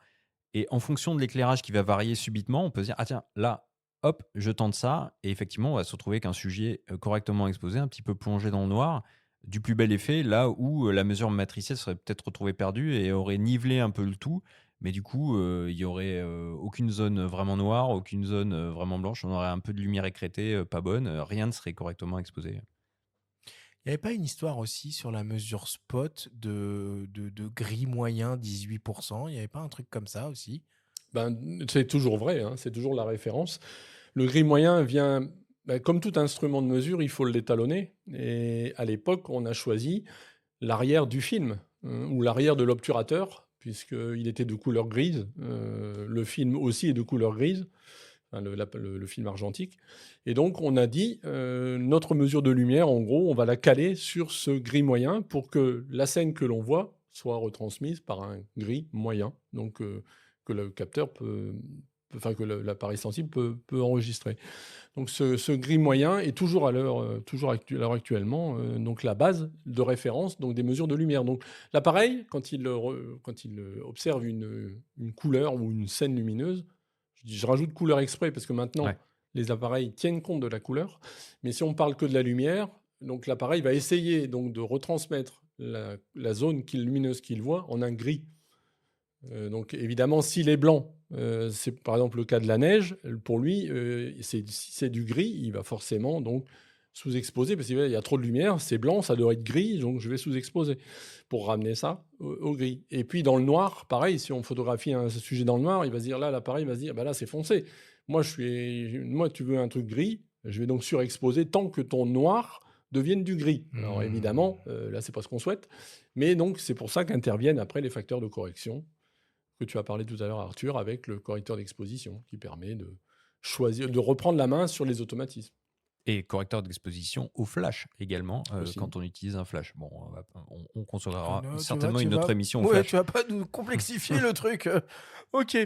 Et en fonction de l'éclairage qui va varier subitement, on peut se dire, ah tiens, là, hop, je tente ça. Et effectivement, on va se retrouver qu'un sujet correctement exposé, un petit peu plongé dans le noir, du plus bel effet, là où la mesure matricielle serait peut-être retrouvée perdue et aurait nivelé un peu le tout. Mais du coup, il y aurait aucune zone vraiment noire, aucune zone vraiment blanche. On aurait un peu de lumière écrêtée, pas bonne. Rien ne serait correctement exposé. Il n'y avait pas une histoire aussi sur la mesure spot de gris moyen 18%? Il n'y avait pas un truc comme ça aussi? C'est toujours vrai, hein, c'est toujours la référence. Le gris moyen vient, comme tout instrument de mesure, il faut l'étalonner. Et à l'époque, on a choisi l'arrière du film ou l'arrière de l'obturateur, puisqu'il était de couleur grise. Le film aussi est de couleur grise, enfin, le film argentique. Et donc, on a dit, notre mesure de lumière, en gros, on va la caler sur ce gris moyen pour que la scène que l'on voit soit retransmise par un gris moyen. Donc, que le capteur que l'appareil sensible peut enregistrer. Donc ce gris moyen est toujours à l'heure actuellement donc la base de référence donc des mesures de lumière. Donc l'appareil, quand il observe une couleur ou une scène lumineuse, je rajoute couleur exprès parce que maintenant Ouais. les appareils tiennent compte de la couleur, mais si on parle que de la lumière, donc l'appareil va essayer donc de retransmettre la zone lumineuse qu'il voit en un gris. Donc évidemment, s'il est blanc, c'est par exemple le cas de la neige, pour lui, si c'est du gris, il va forcément donc sous-exposer, parce qu'il y a trop de lumière, c'est blanc, ça doit être gris, donc je vais sous-exposer pour ramener ça au gris. Et puis dans le noir, pareil, si on photographie un sujet dans le noir, il va se dire là, l'appareil va se dire, là c'est foncé. Moi, tu veux un truc gris, je vais donc surexposer tant que ton noir devienne du gris. Alors évidemment, là c'est pas ce qu'on souhaite, mais donc c'est pour ça qu'interviennent après les facteurs de correction que tu as parlé tout à l'heure, Arthur, avec le correcteur d'exposition qui permet de choisir, de reprendre la main sur les automatismes. Et correcteur d'exposition au flash également, Aussi. quand on utilise un flash. Bon, on consolera Non, certainement tu une autre vas- émission au Ouais, flash. tu vas pas nous complexifier le truc. Ok.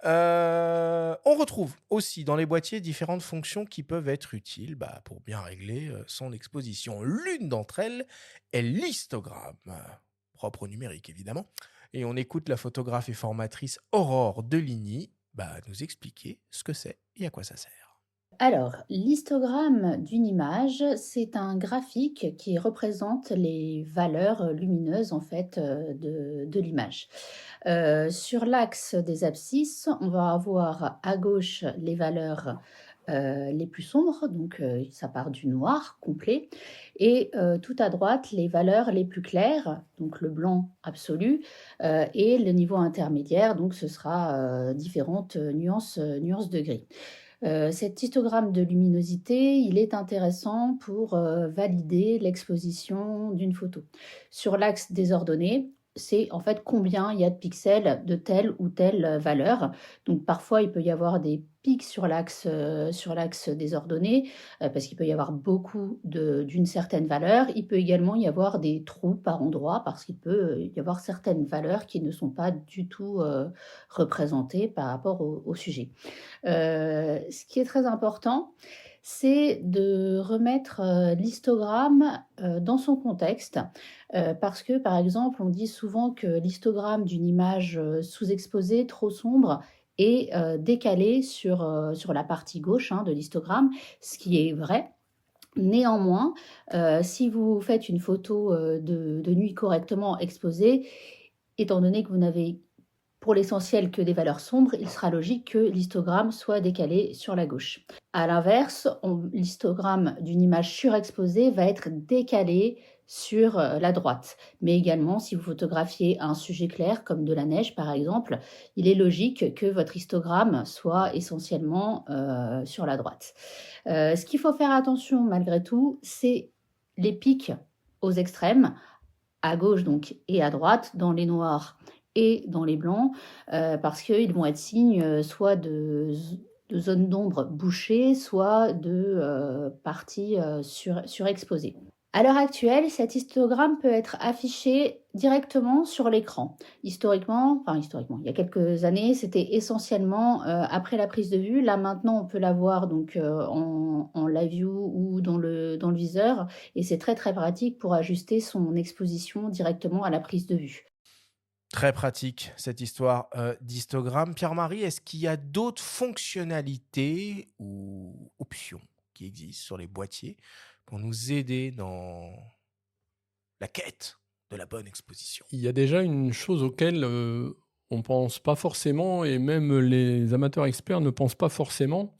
On retrouve aussi dans les boîtiers différentes fonctions qui peuvent être utiles pour bien régler son exposition. L'une d'entre elles est l'histogramme, propre au numérique évidemment. Et on écoute la photographe et formatrice Aurore Deligny nous expliquer ce que c'est et à quoi ça sert. Alors, l'histogramme d'une image, c'est un graphique qui représente les valeurs lumineuses en fait de l'image. Sur l'axe des abscisses, on va avoir à gauche les valeurs les plus sombres, donc ça part du noir complet, et tout à droite les valeurs les plus claires, donc le blanc absolu, et le niveau intermédiaire, donc ce sera différentes nuances de gris. Cet histogramme de luminosité, il est intéressant pour valider l'exposition d'une photo. Sur l'axe des ordonnées, c'est en fait combien il y a de pixels de telle ou telle valeur. Donc parfois, il peut y avoir des pics sur l'axe des ordonnées, parce qu'il peut y avoir beaucoup d'une certaine valeur. Il peut également y avoir des trous par endroit, parce qu'il peut y avoir certaines valeurs qui ne sont pas du tout représentées par rapport au sujet. Ce qui est très important, c'est de remettre l'histogramme dans son contexte, parce que, par exemple, on dit souvent que l'histogramme d'une image sous-exposée, trop sombre, est décalé sur la partie gauche de l'histogramme, ce qui est vrai. Néanmoins, si vous faites une photo de nuit correctement exposée, étant donné que vous n'avez pour l'essentiel que des valeurs sombres, il sera logique que l'histogramme soit décalé sur la gauche. À l'inverse, l'histogramme d'une image surexposée va être décalé sur la droite. Mais également, si vous photographiez un sujet clair, comme de la neige par exemple, il est logique que votre histogramme soit essentiellement sur la droite. Ce qu'il faut faire attention malgré tout, c'est les pics aux extrêmes, à gauche donc et à droite, dans les noirs et dans les blancs, parce qu'ils vont être signes soit de zones d'ombre bouchées, soit de parties surexposées. À l'heure actuelle, cet histogramme peut être affiché directement sur l'écran. Historiquement, il y a quelques années, c'était essentiellement après la prise de vue. Là, maintenant, on peut l'avoir donc en live view ou dans le viseur, et c'est très très pratique pour ajuster son exposition directement à la prise de vue. Très pratique, cette histoire d'histogramme. Pierre-Marie, est-ce qu'il y a d'autres fonctionnalités ou options qui existent sur les boîtiers pour nous aider dans la quête de la bonne exposition? Il y a déjà une chose auquel on ne pense pas forcément, et même les amateurs experts ne pensent pas forcément,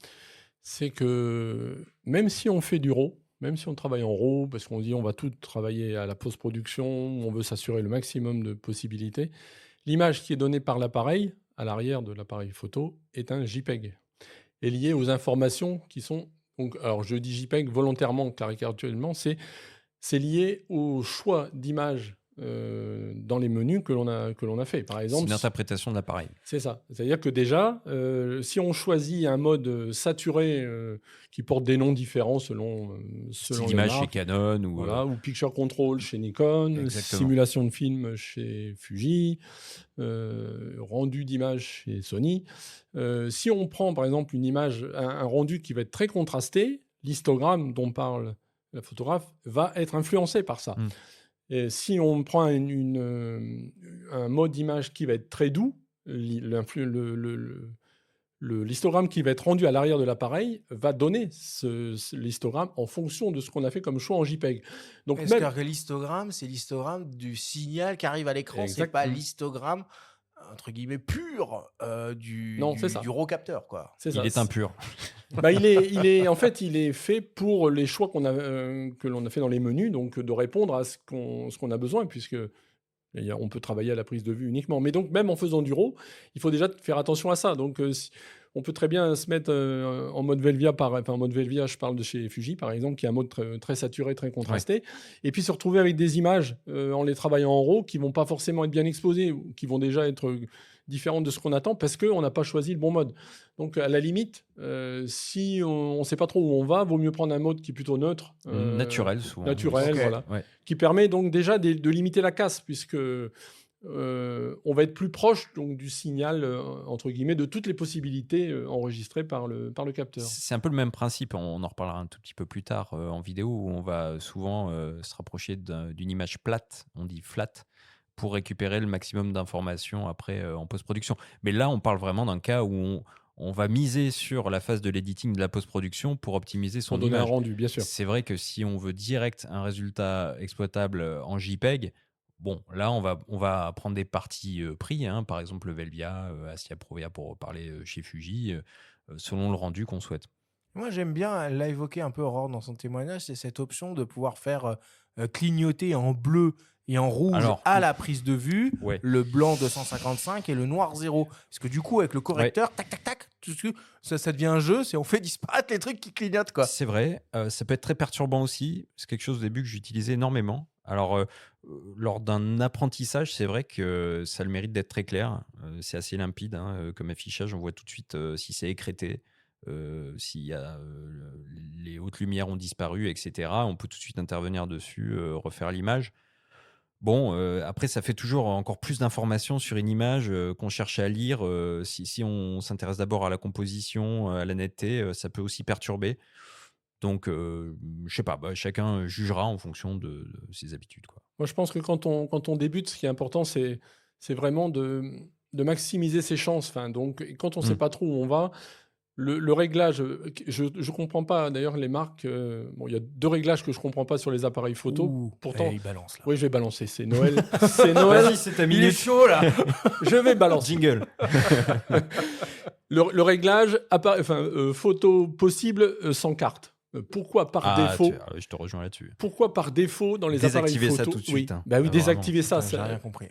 c'est que même si on fait du RAW, même si on travaille en RAW, parce qu'on dit on va tout travailler à la post-production, on veut s'assurer le maximum de possibilités, l'image qui est donnée par l'appareil, à l'arrière de l'appareil photo, est un JPEG, est lié aux informations qui sont... Donc, alors je dis JPEG volontairement, caricaturalement, c'est lié au choix d'image dans les menus que l'on a fait. Par C'est exemple, une interprétation de l'appareil. c'est ça. C'est-à-dire que déjà, si on choisit un mode saturé qui porte des noms différents selon Style les d'image chez marques, Canon ou voilà, ou Picture Control chez Nikon, Exactement. simulation de film chez Fuji, rendu d'image chez Sony. Si on prend par exemple une image, un rendu qui va être très contrasté, l'histogramme dont parle la photographe va être influencé par ça. Mm. Et si on prend un mode d'image qui va être très doux, l'histogramme qui va être rendu à l'arrière de l'appareil va donner l'histogramme en fonction de ce qu'on a fait comme choix en JPEG. Donc Est-ce que l'histogramme, c'est l'histogramme du signal qui arrive à l'écran, c'est pas Exactement. l'histogramme entre guillemets pur du Non, c'est ça. RAW capteur, quoi. C'est ça. Il est impur. Bah, il est fait pour les choix que l'on a fait dans les menus, donc de répondre à ce qu'on a besoin, puisque on peut travailler à la prise de vue uniquement. Mais donc, même en faisant du RAW, il faut déjà faire attention à ça. Donc, on peut très bien se mettre en mode Velvia, en mode Velvia, je parle de chez Fuji, par exemple, qui est un mode très saturé, très contrasté, et puis se retrouver avec des images en les travaillant en RAW qui vont pas forcément être bien exposées, ou qui vont déjà être différentes de ce qu'on attend parce qu'on n'a pas choisi le bon mode. Donc, à la limite, si on ne sait pas trop où on va, vaut mieux prendre un mode qui est plutôt neutre. Naturel, souvent. Naturel, Ok. voilà. Ouais. Qui permet donc déjà de limiter la casse, puisque on va être plus proche donc, du signal, entre guillemets, de toutes les possibilités enregistrées par le capteur. C'est un peu le même principe, on en reparlera un tout petit peu plus tard en vidéo, où on va souvent se rapprocher d'une image plate, on dit flat, pour récupérer le maximum d'informations après en post-production. Mais là, on parle vraiment d'un cas où on va miser sur la phase de l'editing de la post-production pour optimiser son Pour donner un image. rendu, bien sûr. C'est vrai que si on veut direct un résultat exploitable en JPEG, bon, là, on va prendre des parties pris, hein, par exemple le Velvia, Asia Provia pour parler chez Fuji, selon le rendu qu'on souhaite. Moi, j'aime bien, elle l'a évoqué un peu Aurore dans son témoignage, c'est cette option de pouvoir faire clignoter en bleu et en rouge Alors, à la prise de vue, ouais. le blanc 255 et le noir 0. Parce que du coup, avec le correcteur, tac, tac, tac, ça devient un jeu, on fait disparaître les trucs qui clignotent, quoi. C'est vrai, ça peut être très perturbant aussi. C'est quelque chose au début que j'utilisais énormément. Alors, lors d'un apprentissage, c'est vrai que ça a le mérite d'être très clair. C'est assez limpide hein, comme affichage. On voit tout de suite si c'est écrété, si les hautes lumières ont disparu, etc. On peut tout de suite intervenir dessus, refaire l'image. Bon, après, ça fait toujours encore plus d'informations sur une image qu'on cherche à lire. Si on s'intéresse d'abord à la composition, à la netteté, ça peut aussi perturber. Donc, je sais pas, chacun jugera en fonction de ses habitudes, quoi. Moi, je pense que quand on débute, ce qui est important, c'est vraiment de maximiser ses chances. Enfin, donc, quand on ne Mm. sait pas trop où on va, le réglage, je ne comprends pas d'ailleurs les marques. Bon, il y a 2 réglages que je ne comprends pas sur les appareils photo. Ouh, Pourtant, il balance là. oui, je vais balancer. C'est Noël. C'est Noël. Vas-y, c'est ta minute chaud là. Je vais balancer. Jingle. Le réglage, photo possible sans carte. Pourquoi par défaut Je te rejoins là-dessus. Pourquoi par défaut dans les appareils Désactiver ça photo tout de suite, hein. Bah oui, Ah, désactiver ça. Putain, j'ai rien compris.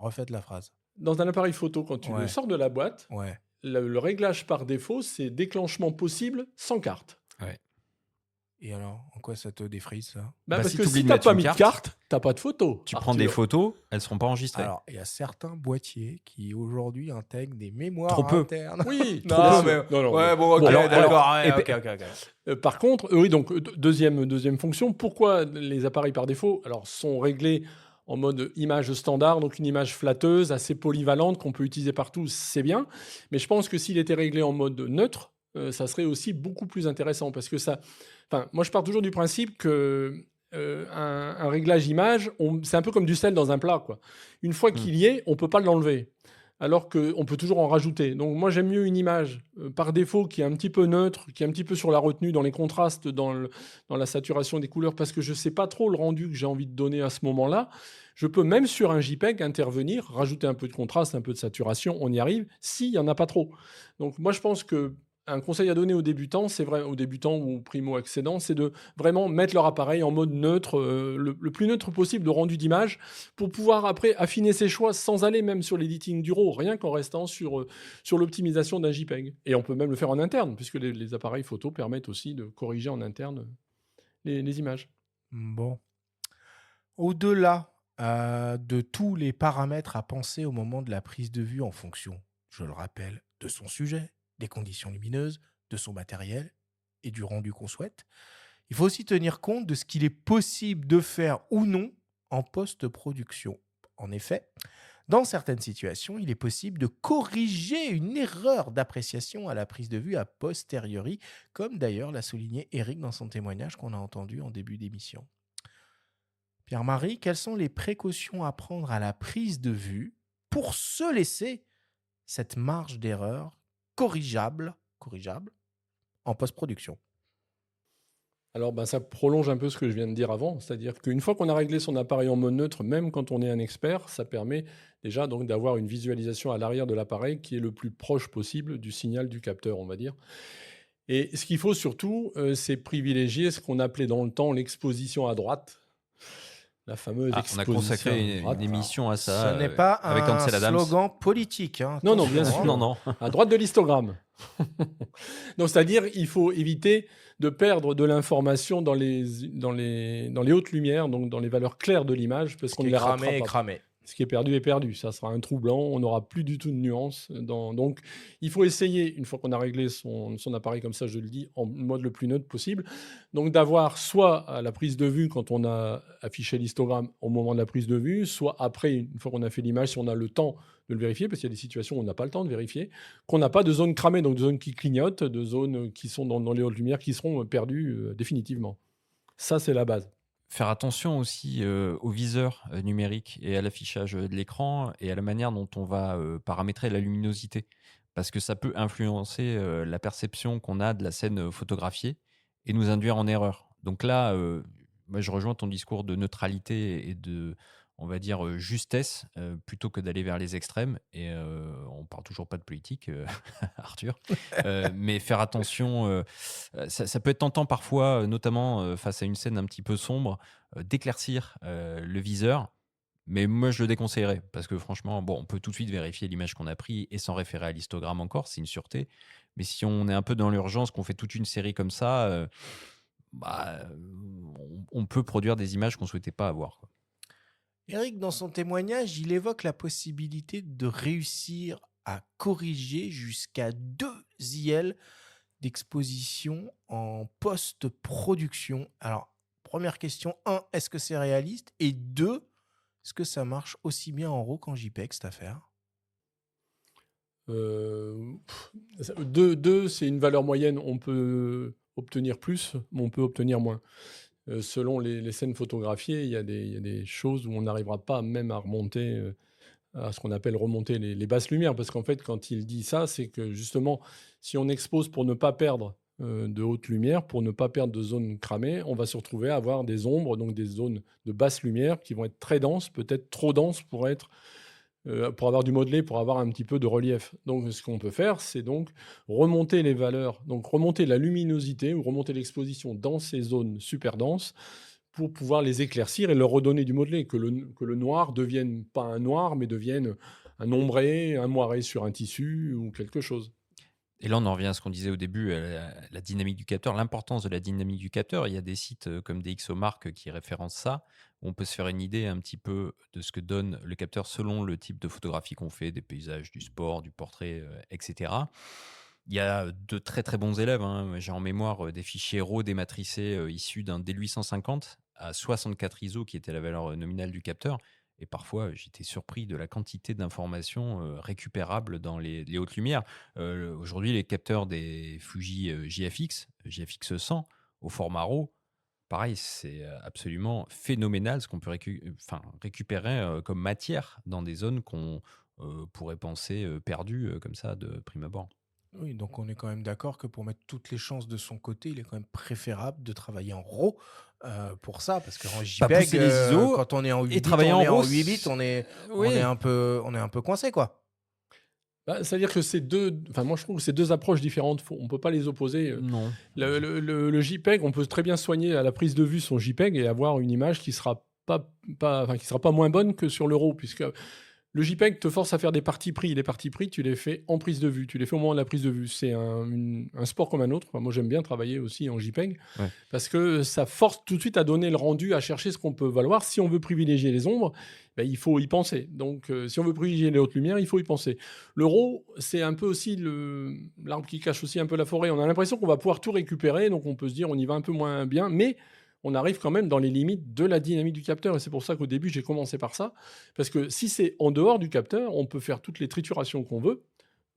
Refaites la phrase. Dans un appareil photo, quand tu Ouais. le sors de la boîte, Ouais. le réglage par défaut, c'est déclenchement possible sans carte. Et alors, en quoi ça te défrise ça? Parce si que t'oublies si de t'as mettre pas une mis de carte, carte, t'as pas de photo. Tu prends des photos, elles seront pas enregistrées. Alors, il y a certains boîtiers qui aujourd'hui intègrent des mémoires Trop peu. internes. Oui, Non, trop mais- peu. Non, Ouais, bon, ok, alors, d'accord. et ouais, puis- ok. Par contre, oui, donc deuxième fonction, pourquoi les appareils par défaut sont réglés en mode image standard, donc une image flatteuse, assez polyvalente, qu'on peut utiliser partout, c'est bien. Mais je pense que s'il était réglé en mode neutre, ça serait aussi beaucoup plus intéressant parce que ça. Enfin, moi, je pars toujours du principe que un réglage image, c'est un peu comme du sel dans un plat, quoi. Une fois qu'il y est, on peut pas l'enlever. Alors qu'on peut toujours en rajouter. Donc moi, j'aime mieux une image par défaut qui est un petit peu neutre, qui est un petit peu sur la retenue, dans les contrastes, dans la saturation des couleurs, parce que je ne sais pas trop le rendu que j'ai envie de donner à ce moment-là. Je peux même sur un JPEG intervenir, rajouter un peu de contraste, un peu de saturation, on y arrive, s'il n'y en a pas trop. Donc moi, je pense que un conseil à donner aux débutants, c'est vrai, aux débutants ou aux primo-accédants, c'est de vraiment mettre leur appareil en mode neutre, le plus neutre possible de rendu d'image, pour pouvoir après affiner ses choix sans aller même sur l'editing du RAW, rien qu'en restant sur l'optimisation d'un JPEG. Et on peut même le faire en interne, puisque les appareils photo permettent aussi de corriger en interne les images. Bon. Au-delà de tous les paramètres à penser au moment de la prise de vue en fonction, je le rappelle, de son sujet, des conditions lumineuses, de son matériel et du rendu qu'on souhaite, il faut aussi tenir compte de ce qu'il est possible de faire ou non en post-production. En effet, dans certaines situations, il est possible de corriger une erreur d'appréciation à la prise de vue a posteriori, comme d'ailleurs l'a souligné Eric dans son témoignage qu'on a entendu en début d'émission. Pierre-Marie, quelles sont les précautions à prendre à la prise de vue pour se laisser cette marge d'erreur corrigeable en post-production? Alors, ça prolonge un peu ce que je viens de dire avant, c'est-à-dire qu'une fois qu'on a réglé son appareil en mode neutre, même quand on est un expert, ça permet déjà donc d'avoir une visualisation à l'arrière de l'appareil qui est le plus proche possible du signal du capteur, on va dire. Et ce qu'il faut surtout, c'est privilégier ce qu'on appelait dans le temps l'exposition à droite. La fameuse On a exposition consacré à droite. une émission à ça. Ce n'est pas avec un Ansel Adams. slogan politique. Hein, Non, attention, bien hein. sûr. Non. À droite de l'histogramme. Donc, c'est-à-dire il faut éviter de perdre de l'information dans les hautes lumières, donc dans les valeurs claires de l'image, parce Ce qu'on qui ne est les cramé rattrape est pas. cramé. Ce qui est perdu. Ça sera un trou blanc. On n'aura plus du tout de nuances. Donc, il faut essayer, une fois qu'on a réglé son appareil comme ça, je le dis, en mode le plus neutre possible, donc d'avoir soit à la prise de vue, quand on a affiché l'histogramme au moment de la prise de vue, soit après, une fois qu'on a fait l'image, si on a le temps de le vérifier, parce qu'il y a des situations où on n'a pas le temps de vérifier, qu'on n'a pas de zones cramées, donc de zones qui clignotent, de zones qui sont dans les hautes lumières, qui seront perdues définitivement. Ça, c'est la base. Faire attention aussi au viseur numérique et à l'affichage de l'écran et à la manière dont on va paramétrer la luminosité. Parce que ça peut influencer la perception qu'on a de la scène photographiée et nous induire en erreur. Donc là, moi, je rejoins ton discours de neutralité et de, on va dire, justesse, plutôt que d'aller vers les extrêmes. Et on parle toujours pas de politique, Arthur. Mais faire attention, ça peut être tentant parfois, notamment face à une scène un petit peu sombre, d'éclaircir le viseur. Mais moi, je le déconseillerais parce que franchement, on peut tout de suite vérifier l'image qu'on a prise et s'en référer à l'histogramme encore, c'est une sûreté. Mais si on est un peu dans l'urgence, qu'on fait toute une série comme ça, on peut produire des images qu'on ne souhaitait pas avoir, quoi. Eric, dans son témoignage, il évoque la possibilité de réussir à corriger jusqu'à 2 IL d'exposition en post-production. Alors, première question, 1, est-ce que c'est réaliste? Et 2, est-ce que ça marche aussi bien en RAW qu'en JPEG, cette affaire? 2, c'est une valeur moyenne. On peut obtenir plus, mais on peut obtenir moins. Selon les scènes photographiées, il y a des choses où on n'arrivera pas même à remonter à ce qu'on appelle remonter les basses lumières. Parce qu'en fait, quand il dit ça, c'est que justement, si on expose pour ne pas perdre de haute lumière, pour ne pas perdre de zones cramées, on va se retrouver à avoir des ombres, donc des zones de basse lumière qui vont être très denses, peut-être trop denses pour avoir du modelé, pour avoir un petit peu de relief. Donc, ce qu'on peut faire, c'est donc remonter les valeurs, donc remonter la luminosité ou remonter l'exposition dans ces zones super denses pour pouvoir les éclaircir et leur redonner du modelé, que le noir devienne pas un noir, mais devienne un ombré, un moiré sur un tissu ou quelque chose. Et là, on en revient à ce qu'on disait au début, la dynamique du capteur, l'importance de la dynamique du capteur. Il y a des sites comme DxOMark qui référencent ça, où on peut se faire une idée un petit peu de ce que donne le capteur selon le type de photographie qu'on fait, des paysages, du sport, du portrait, etc. Il y a de très très bons élèves, hein. J'ai en mémoire des fichiers RAW dématricés issus d'un D850 à 64 ISO, qui était la valeur nominale du capteur. Et parfois, j'étais surpris de la quantité d'informations récupérables dans les hautes lumières. Aujourd'hui, les capteurs des Fuji JFX 100 au format RAW, pareil, c'est absolument phénoménal ce qu'on peut récupérer comme matière dans des zones qu'on pourrait penser perdues comme ça de prime abord. Oui, donc on est quand même d'accord que pour mettre toutes les chances de son côté, il est quand même préférable de travailler en RAW pour ça, parce qu'en Pas JPEG, pousser les ISO quand on est en 8 et bits, travailler on en est en RAW. 8 bits, on est Oui. un peu coincé, quoi. Bah, c'est-à-dire que moi je trouve que c'est deux approches différentes. On ne peut pas les opposer. Non. Le JPEG, on peut très bien soigner à la prise de vue son JPEG et avoir une image qui sera qui sera pas moins bonne que sur le RAW, puisque le JPEG te force à faire des parties pris. Les parties pris, tu les fais en prise de vue. Tu les fais au moment de la prise de vue. C'est un sport comme un autre. Enfin, moi, j'aime bien travailler aussi en JPEG parce que ça force tout de suite à donner le rendu, à chercher ce qu'on peut valoir. Si on veut privilégier les ombres, il faut y penser. Donc, si on veut privilégier les hautes lumières, il faut y penser. Le RAW, c'est un peu aussi l'arbre qui cache aussi un peu la forêt. On a l'impression qu'on va pouvoir tout récupérer. Donc, on peut se dire on y va un peu moins bien. Mais on arrive quand même dans les limites de la dynamique du capteur. Et c'est pour ça qu'au début, j'ai commencé par ça. Parce que si c'est en dehors du capteur, on peut faire toutes les triturations qu'on veut.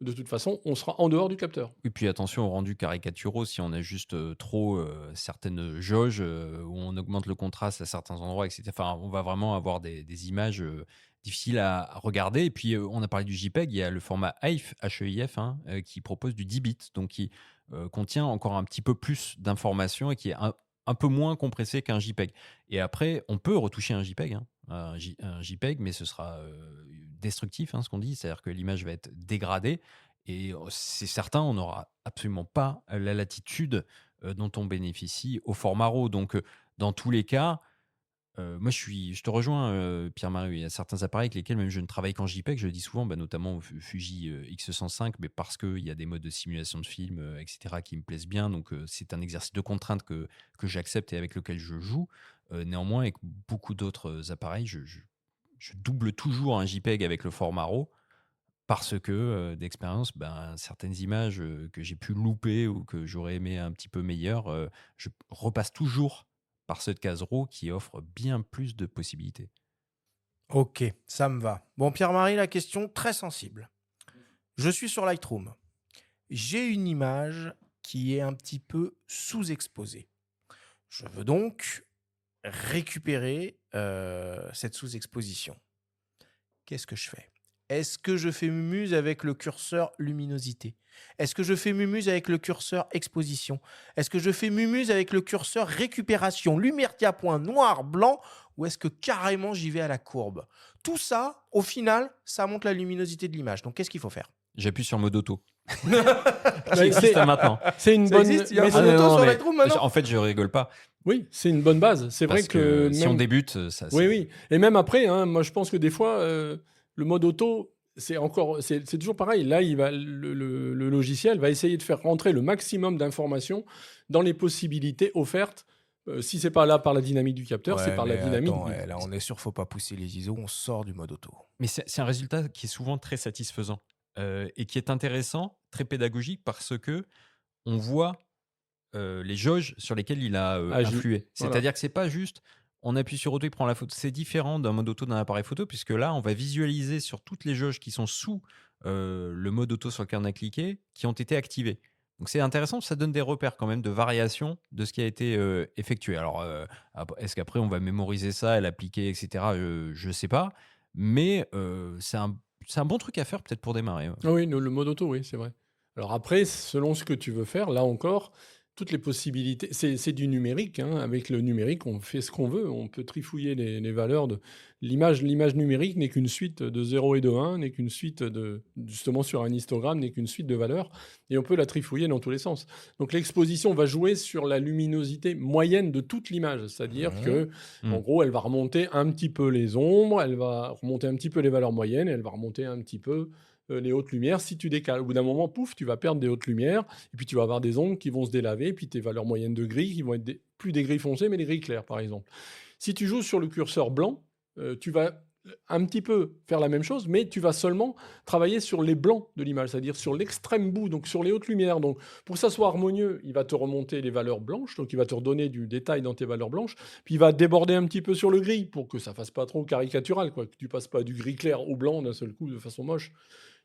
De toute façon, on sera en dehors du capteur. Et puis attention aux rendus caricaturaux, si on a juste trop certaines jauges, où on augmente le contraste à certains endroits, etc. Enfin, on va vraiment avoir des images difficiles à regarder. Et puis, on a parlé du JPEG, il y a le format HEIF, HEIF, qui propose du 10 bits, donc qui contient encore un petit peu plus d'informations et qui est un peu moins compressé qu'un JPEG. Et après, on peut retoucher un JPEG, un JPEG, mais ce sera destructif, ce qu'on dit, c'est-à-dire que l'image va être dégradée. Et c'est certain, on n'aura absolument pas la latitude dont on bénéficie au format RAW. Donc, dans tous les cas, moi, je te rejoins, Pierre-Marie. Il y a certains appareils avec lesquels même je ne travaille qu'en JPEG. Je le dis souvent, notamment au Fuji X105, mais parce qu'il y a des modes de simulation de film, etc., qui me plaisent bien. Donc, c'est un exercice de contrainte que j'accepte et avec lequel je joue. Néanmoins, avec beaucoup d'autres appareils, je double toujours un JPEG avec le format RAW parce que, d'expérience, certaines images que j'ai pu louper ou que j'aurais aimé un petit peu meilleures, je repasse toujours par cette case RAW qui offre bien plus de possibilités. Ok, ça me va. Bon, Pierre-Marie, la question très sensible. Je suis sur Lightroom. J'ai une image qui est un petit peu sous-exposée. Je veux donc récupérer cette sous-exposition. Qu'est-ce que je fais ? Est-ce que je fais mumuse avec le curseur luminosité ? Est-ce que je fais mumuse avec le curseur exposition ? Est-ce que je fais mumuse avec le curseur récupération, lumière diapoint, noir, blanc ? Ou est-ce que carrément j'y vais à la courbe ? Tout ça, au final, ça monte la luminosité de l'image. Donc, qu'est-ce qu'il faut faire ? J'appuie sur mode auto. Qui existe maintenant. C'est une Ça bonne. existe ? Il y a un mais mode c'est- auto non, sur mais Lightroom maintenant ? En fait, je rigole pas. Oui, c'est une bonne base. C'est vrai Parce que si même- on débute, ça. Oui. Et même après, moi je pense que des fois, le mode auto, c'est toujours pareil. Là, le logiciel va essayer de faire rentrer le maximum d'informations dans les possibilités offertes. Si c'est pas là par la dynamique du capteur, c'est par la dynamique. Là, on est sûr, faut pas pousser les ISO, on sort du mode auto. Mais c'est un résultat qui est souvent très satisfaisant et qui est intéressant, très pédagogique, parce que on voit les jauges sur lesquelles il a Agi. influé. Voilà. C'est-à-dire que c'est pas juste on appuie sur auto, il prend la photo. C'est différent d'un mode auto d'un appareil photo, puisque là, on va visualiser sur toutes les jauges qui sont sous le mode auto sur lequel on a cliqué, qui ont été activées. Donc c'est intéressant, ça donne des repères quand même de variation de ce qui a été effectué. Alors, est-ce qu'après on va mémoriser ça et l'appliquer, etc. Je ne sais pas. Mais c'est un bon truc à faire peut-être pour démarrer. Ouais. Ah oui, le mode auto, oui, c'est vrai. Alors après, selon ce que tu veux faire, là encore, toutes les possibilités, c'est du numérique, hein. Avec le numérique, on fait ce qu'on veut. On peut trifouiller les valeurs de l'image. L'image numérique n'est qu'une suite de 0 et de 1, n'est qu'une suite justement sur un histogramme, n'est qu'une suite de valeurs. Et on peut la trifouiller dans tous les sens. Donc l'exposition va jouer sur la luminosité moyenne de toute l'image. C'est-à-dire Mhm. que, en gros, elle va remonter un petit peu les ombres, elle va remonter un petit peu les valeurs moyennes, elle va remonter un petit peu les hautes lumières si tu décales. Au bout d'un moment, pouf, tu vas perdre des hautes lumières, et puis tu vas avoir des ombres qui vont se délaver, et puis tes valeurs moyennes de gris qui vont être plus des gris foncés, mais des gris clairs, par exemple. Si tu joues sur le curseur blanc, tu vas un petit peu faire la même chose, mais tu vas seulement travailler sur les blancs de l'image, c'est-à-dire sur l'extrême bout, donc sur les hautes lumières. Donc, pour que ça soit harmonieux, il va te remonter les valeurs blanches, donc il va te redonner du détail dans tes valeurs blanches, puis il va déborder un petit peu sur le gris pour que ça fasse pas trop caricatural, quoi, que tu passes pas du gris clair au blanc d'un seul coup de façon moche.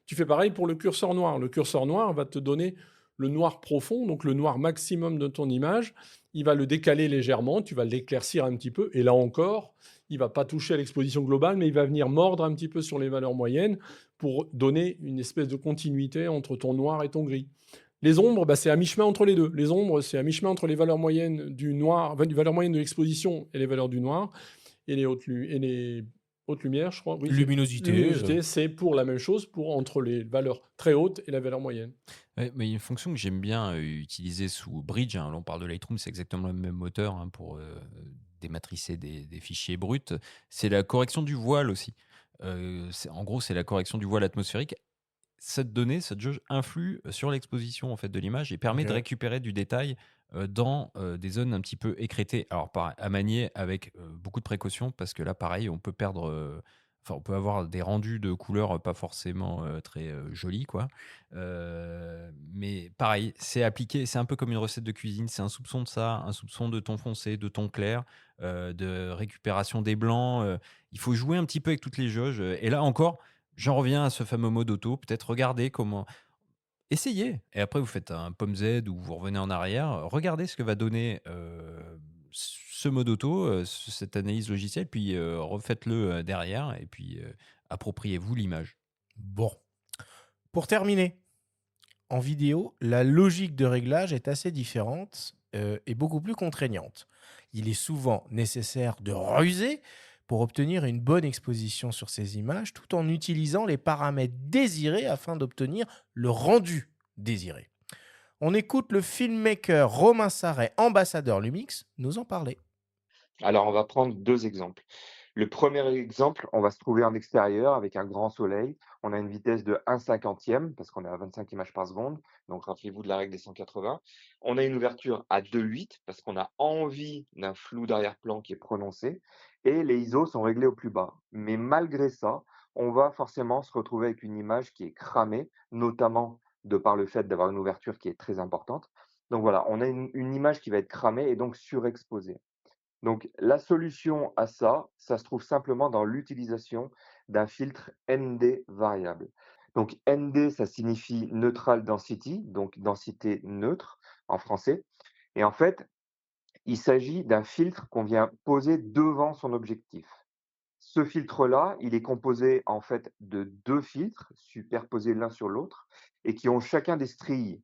Tu fais pareil pour le curseur noir. Le curseur noir va te donner le noir profond, donc le noir maximum de ton image. Il va le décaler légèrement, tu vas l'éclaircir un petit peu, et là encore, il va pas toucher à l'exposition globale, mais il va venir mordre un petit peu sur les valeurs moyennes pour donner une espèce de continuité entre ton noir et ton gris. Les ombres, bah, c'est à mi-chemin entre les deux. Les ombres, c'est à mi-chemin entre les valeurs moyennes du noir, enfin, les valeurs moyennes de l'exposition et les valeurs du noir, et les hautes lumières, je crois. Oui, Luminosité. luminosité, c'est pour la même chose, pour entre les valeurs très hautes et la valeur moyenne. Ouais, mais il y a une fonction que j'aime bien utiliser sous Bridge. Hein. Là, on parle de Lightroom, c'est exactement le même moteur hein, pour dématricer des fichiers bruts. C'est la correction du voile aussi. En gros, c'est la correction du voile atmosphérique. Cette donnée, cette jauge influe sur l'exposition en fait de l'image et permet de Ok. récupérer du détail dans des zones un petit peu écrêtées. Alors à manier avec beaucoup de précaution parce que là, pareil, on peut perdre. Enfin, on peut avoir des rendus de couleurs pas forcément très jolis, quoi. Mais pareil, c'est appliqué, c'est un peu comme une recette de cuisine. C'est un soupçon de ça, un soupçon de ton foncé, de ton clair, de récupération des blancs. Il faut jouer un petit peu avec toutes les jauges. Et là encore, j'en reviens à ce fameux mode auto. Peut-être regarder comment. Essayez. Et après, vous faites un pomme Z ou vous revenez en arrière. Regardez ce que va donner ce mode auto, cette analyse logicielle, puis refaites-le derrière et puis appropriez-vous l'image. Bon. Pour terminer, en vidéo, la logique de réglage est assez différente et beaucoup plus contraignante. Il est souvent nécessaire de ruser pour obtenir une bonne exposition sur ces images tout en utilisant les paramètres désirés afin d'obtenir le rendu désiré. On écoute le filmmaker Romain Sarret, ambassadeur Lumix, nous en parler. Alors, on va prendre 2 exemples. Le premier exemple, on va se trouver en extérieur avec un grand soleil. On a une vitesse de 1/50 parce qu'on est à 25 images par seconde. Donc, rappelez-vous de la règle des 180. On a une ouverture à 2,8 parce qu'on a envie d'un flou d'arrière-plan qui est prononcé. Et les ISO sont réglés au plus bas. Mais malgré ça, on va forcément se retrouver avec une image qui est cramée, notamment de par le fait d'avoir une ouverture qui est très importante. Donc voilà, on a une image qui va être cramée et donc surexposée. Donc, la solution à ça, ça se trouve simplement dans l'utilisation d'un filtre ND variable. Donc, ND, ça signifie Neutral Density, donc densité neutre en français. Et en fait, il s'agit d'un filtre qu'on vient poser devant son objectif. Ce filtre-là, il est composé en fait de 2 filtres superposés l'un sur l'autre et qui ont chacun des stries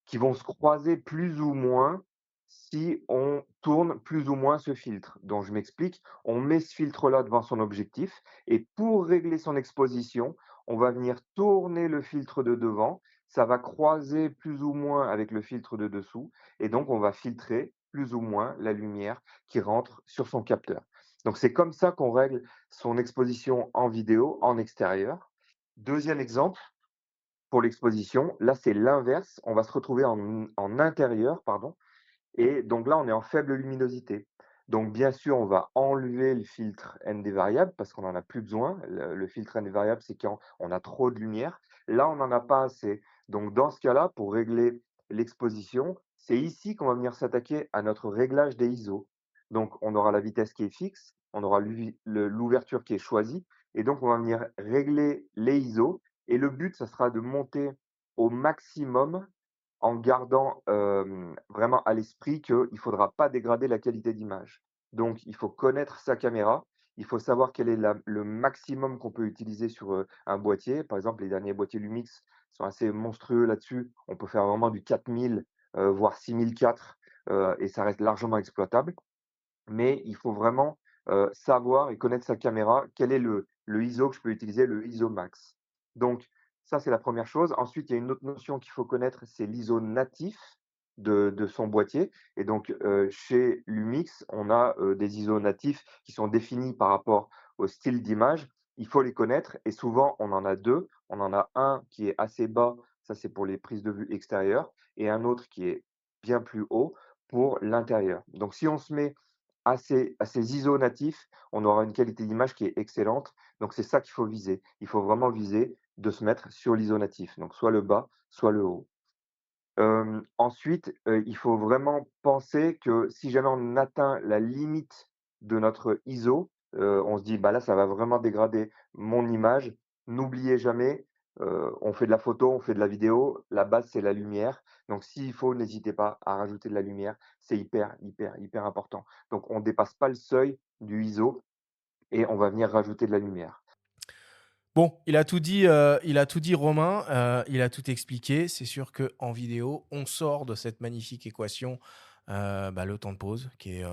qui vont se croiser plus ou moins si on tourne plus ou moins ce filtre. Donc je m'explique, on met ce filtre-là devant son objectif et pour régler son exposition, on va venir tourner le filtre de devant, ça va croiser plus ou moins avec le filtre de dessous et donc on va filtrer plus ou moins la lumière qui rentre sur son capteur. Donc c'est comme ça qu'on règle son exposition en vidéo, en extérieur. Deuxième exemple, pour l'exposition. Là, c'est l'inverse. On va se retrouver en intérieur, pardon. Et donc là, on est en faible luminosité. Donc, bien sûr, on va enlever le filtre ND variable parce qu'on n'en a plus besoin. Le filtre ND variable, c'est quand on a trop de lumière. Là, on n'en a pas assez. Donc, dans ce cas-là, pour régler l'exposition, c'est ici qu'on va venir s'attaquer à notre réglage des ISO. Donc, on aura la vitesse qui est fixe, on aura l'ouverture qui est choisie. Et donc, on va venir régler les ISO. Et le but, ça sera de monter au maximum en gardant, vraiment à l'esprit qu'il ne faudra pas dégrader la qualité d'image. Donc il faut connaître sa caméra il faut savoir quel est le maximum qu'on peut utiliser sur un boîtier. Par exemple, les derniers boîtiers Lumix sont assez monstrueux là-dessus. On peut faire vraiment du 4000, voire 6004, et ça reste largement exploitable. Mais il faut vraiment savoir et connaître sa caméra. Quel est le ISO que je peux utiliser, le ISO max. Donc ça, c'est la première chose. Ensuite, il y a une autre notion qu'il faut connaître, c'est l'ISO natif de son boîtier. Et donc, chez Lumix, on a des ISO natifs qui sont définis par rapport au style d'image. Il faut les connaître et souvent, on en a deux. On en a un qui est assez bas, ça c'est pour les prises de vue extérieures, et un autre qui est bien plus haut pour l'intérieur. Donc, si on se met à ces ISO natifs, on aura une qualité d'image qui est excellente. Donc c'est ça qu'il faut viser. Il faut vraiment viser de se mettre sur l'ISO natif, donc soit le bas, soit le haut. Ensuite, il faut vraiment penser que si jamais on atteint la limite de notre ISO, on se dit: «Bah, là, ça va vraiment dégrader mon image». N'oubliez jamais, on fait de la photo, on fait de la vidéo, la base, c'est la lumière. Donc s'il faut, n'hésitez pas à rajouter de la lumière, c'est hyper, hyper, hyper important. Donc on ne dépasse pas le seuil du ISO et on va venir rajouter de la lumière. Bon, il a tout dit Romain, il a tout expliqué. C'est sûr qu'en vidéo, on sort de cette magnifique équation, le temps de pause qui est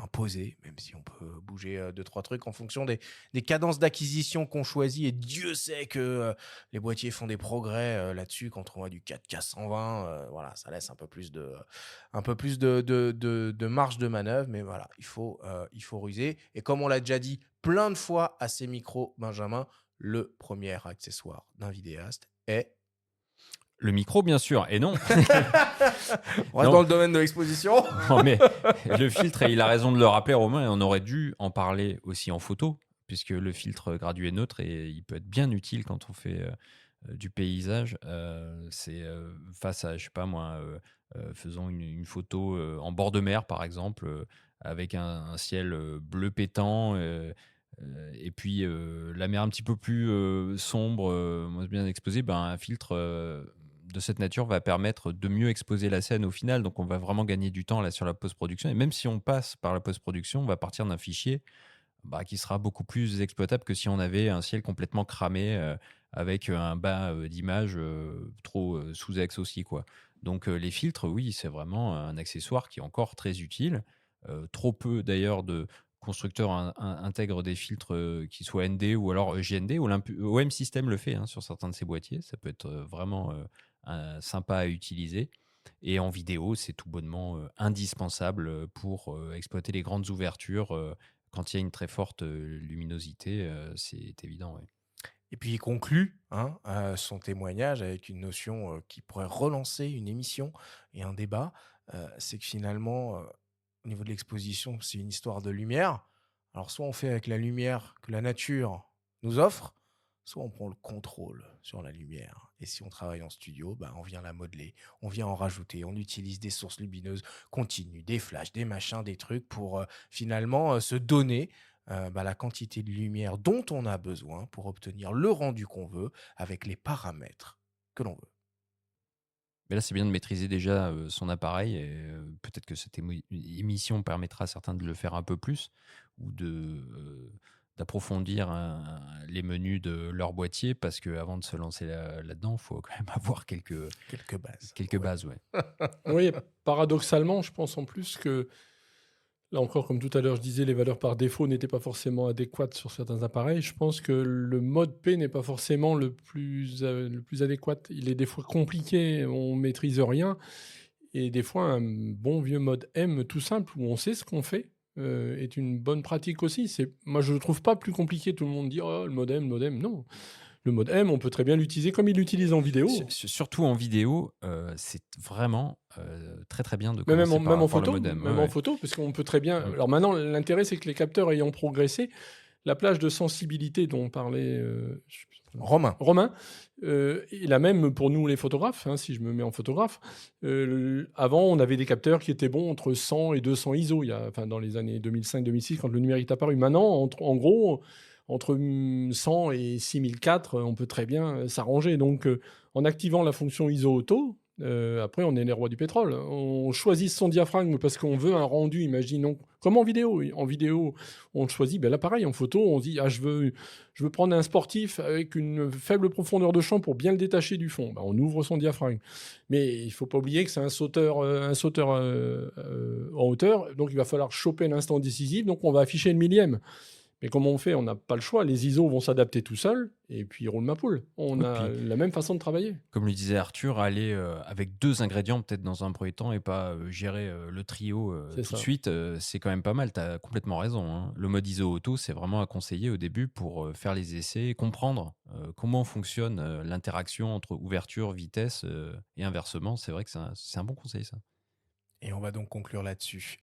imposé, même si on peut bouger 2-3 trucs en fonction des cadences d'acquisition qu'on choisit. Et Dieu sait que les boîtiers font des progrès là-dessus quand on voit du 4K 120. Voilà, ça laisse un peu plus de marge de manœuvre, mais voilà, il faut ruser. Et comme on l'a déjà dit plein de fois à ces micros, Benjamin, le premier accessoire d'un vidéaste est... Le micro, bien sûr, et non. On reste Non. dans le domaine de l'exposition. Non, mais le filtre, et il a raison de le rappeler, Romain, et on aurait dû en parler aussi en photo, puisque le filtre gradué neutre, il peut être bien utile quand on fait du paysage. C'est face à, je sais pas moi, faisons une photo en bord de mer, par exemple, avec un ciel bleu pétant, et puis la mer un petit peu plus sombre, moins bien exposée, un filtre de cette nature va permettre de mieux exposer la scène au final. Donc on va vraiment gagner du temps là sur la post-production. Et même si on passe par la post-production, on va partir d'un fichier qui sera beaucoup plus exploitable que si on avait un ciel complètement cramé avec un bas d'image trop sous-ex aussi, quoi. Donc les filtres, oui, c'est vraiment un accessoire qui est encore très utile. Trop peu d'ailleurs de constructeurs intègrent des filtres qui soient ND ou alors JND. OM System le fait sur certains de ses boîtiers. Ça peut être vraiment sympa à utiliser. Et en vidéo, c'est tout bonnement indispensable pour exploiter les grandes ouvertures. Quand il y a une très forte luminosité, c'est évident. Ouais. Et puis il conclut son témoignage avec une notion qui pourrait relancer une émission et un débat. C'est que finalement, au niveau de l'exposition, c'est une histoire de lumière. Alors soit on fait avec la lumière que la nature nous offre, soit on prend le contrôle sur la lumière. Et si on travaille en studio, on vient la modeler, on vient en rajouter, on utilise des sources lumineuses continues, des flashs, des machins, des trucs pour finalement se donner la quantité de lumière dont on a besoin pour obtenir le rendu qu'on veut avec les paramètres que l'on veut. Mais là, c'est bien de maîtriser déjà son appareil. Et peut-être que cette émission permettra à certains de le faire un peu plus ou d'approfondir les menus de leur boîtier, parce qu'avant de se lancer là-dedans, il faut quand même avoir quelques bases. bases. Ouais. Oui, paradoxalement, je pense en plus que, là encore, comme tout à l'heure, je disais, les valeurs par défaut n'étaient pas forcément adéquates sur certains appareils. Je pense que le mode P n'est pas forcément le plus adéquat. Il est des fois compliqué, on ne maîtrise rien. Et des fois, un bon vieux mode M tout simple, où on sait ce qu'on fait, est une bonne pratique aussi. Moi, je ne le trouve pas plus compliqué. Tout le monde dit « Oh, le mode M, non ». Le mode M, on peut très bien l'utiliser comme il l'utilise en vidéo. Surtout en vidéo, c'est vraiment très très bien de Mais commencer même en par le photo, mode M. même en photo, parce qu'on peut très bien... Alors maintenant, l'intérêt, c'est que les capteurs ayant progressé, la plage de sensibilité dont parlait Romain, et la même pour nous les photographes, si je me mets en photographe. Avant, on avait des capteurs qui étaient bons entre 100 et 200 ISO, dans les années 2005-2006, quand le numérique est apparu. Maintenant, en gros, entre 100 et 6004, on peut très bien s'arranger. Donc, en activant la fonction ISO auto, Après, on est les rois du pétrole. On choisit son diaphragme parce qu'on veut un rendu, imaginons. Comme en vidéo. En vidéo, on choisit, ben là pareil, en photo, on se dit, je veux prendre un sportif avec une faible profondeur de champ pour bien le détacher du fond. Ben, on ouvre son diaphragme. Mais il ne faut pas oublier que c'est un sauteur en hauteur, donc il va falloir choper l'instant décisif, donc on va afficher le millième. Mais comment on fait? On n'a pas le choix. Les ISO vont s'adapter tout seuls et puis ils roulent ma poule. On Oui, a puis, la même façon de travailler. comme le disait Arthur, aller avec 2 ingrédients peut-être dans un premier temps et pas gérer le trio C'est tout de ça. suite, c'est quand même pas mal. Tu as complètement raison, hein. Le mode ISO auto, c'est vraiment à conseiller au début pour faire les essais, comprendre comment fonctionne l'interaction entre ouverture, vitesse et inversement. C'est vrai que c'est un bon conseil, ça. Et on va donc conclure là-dessus.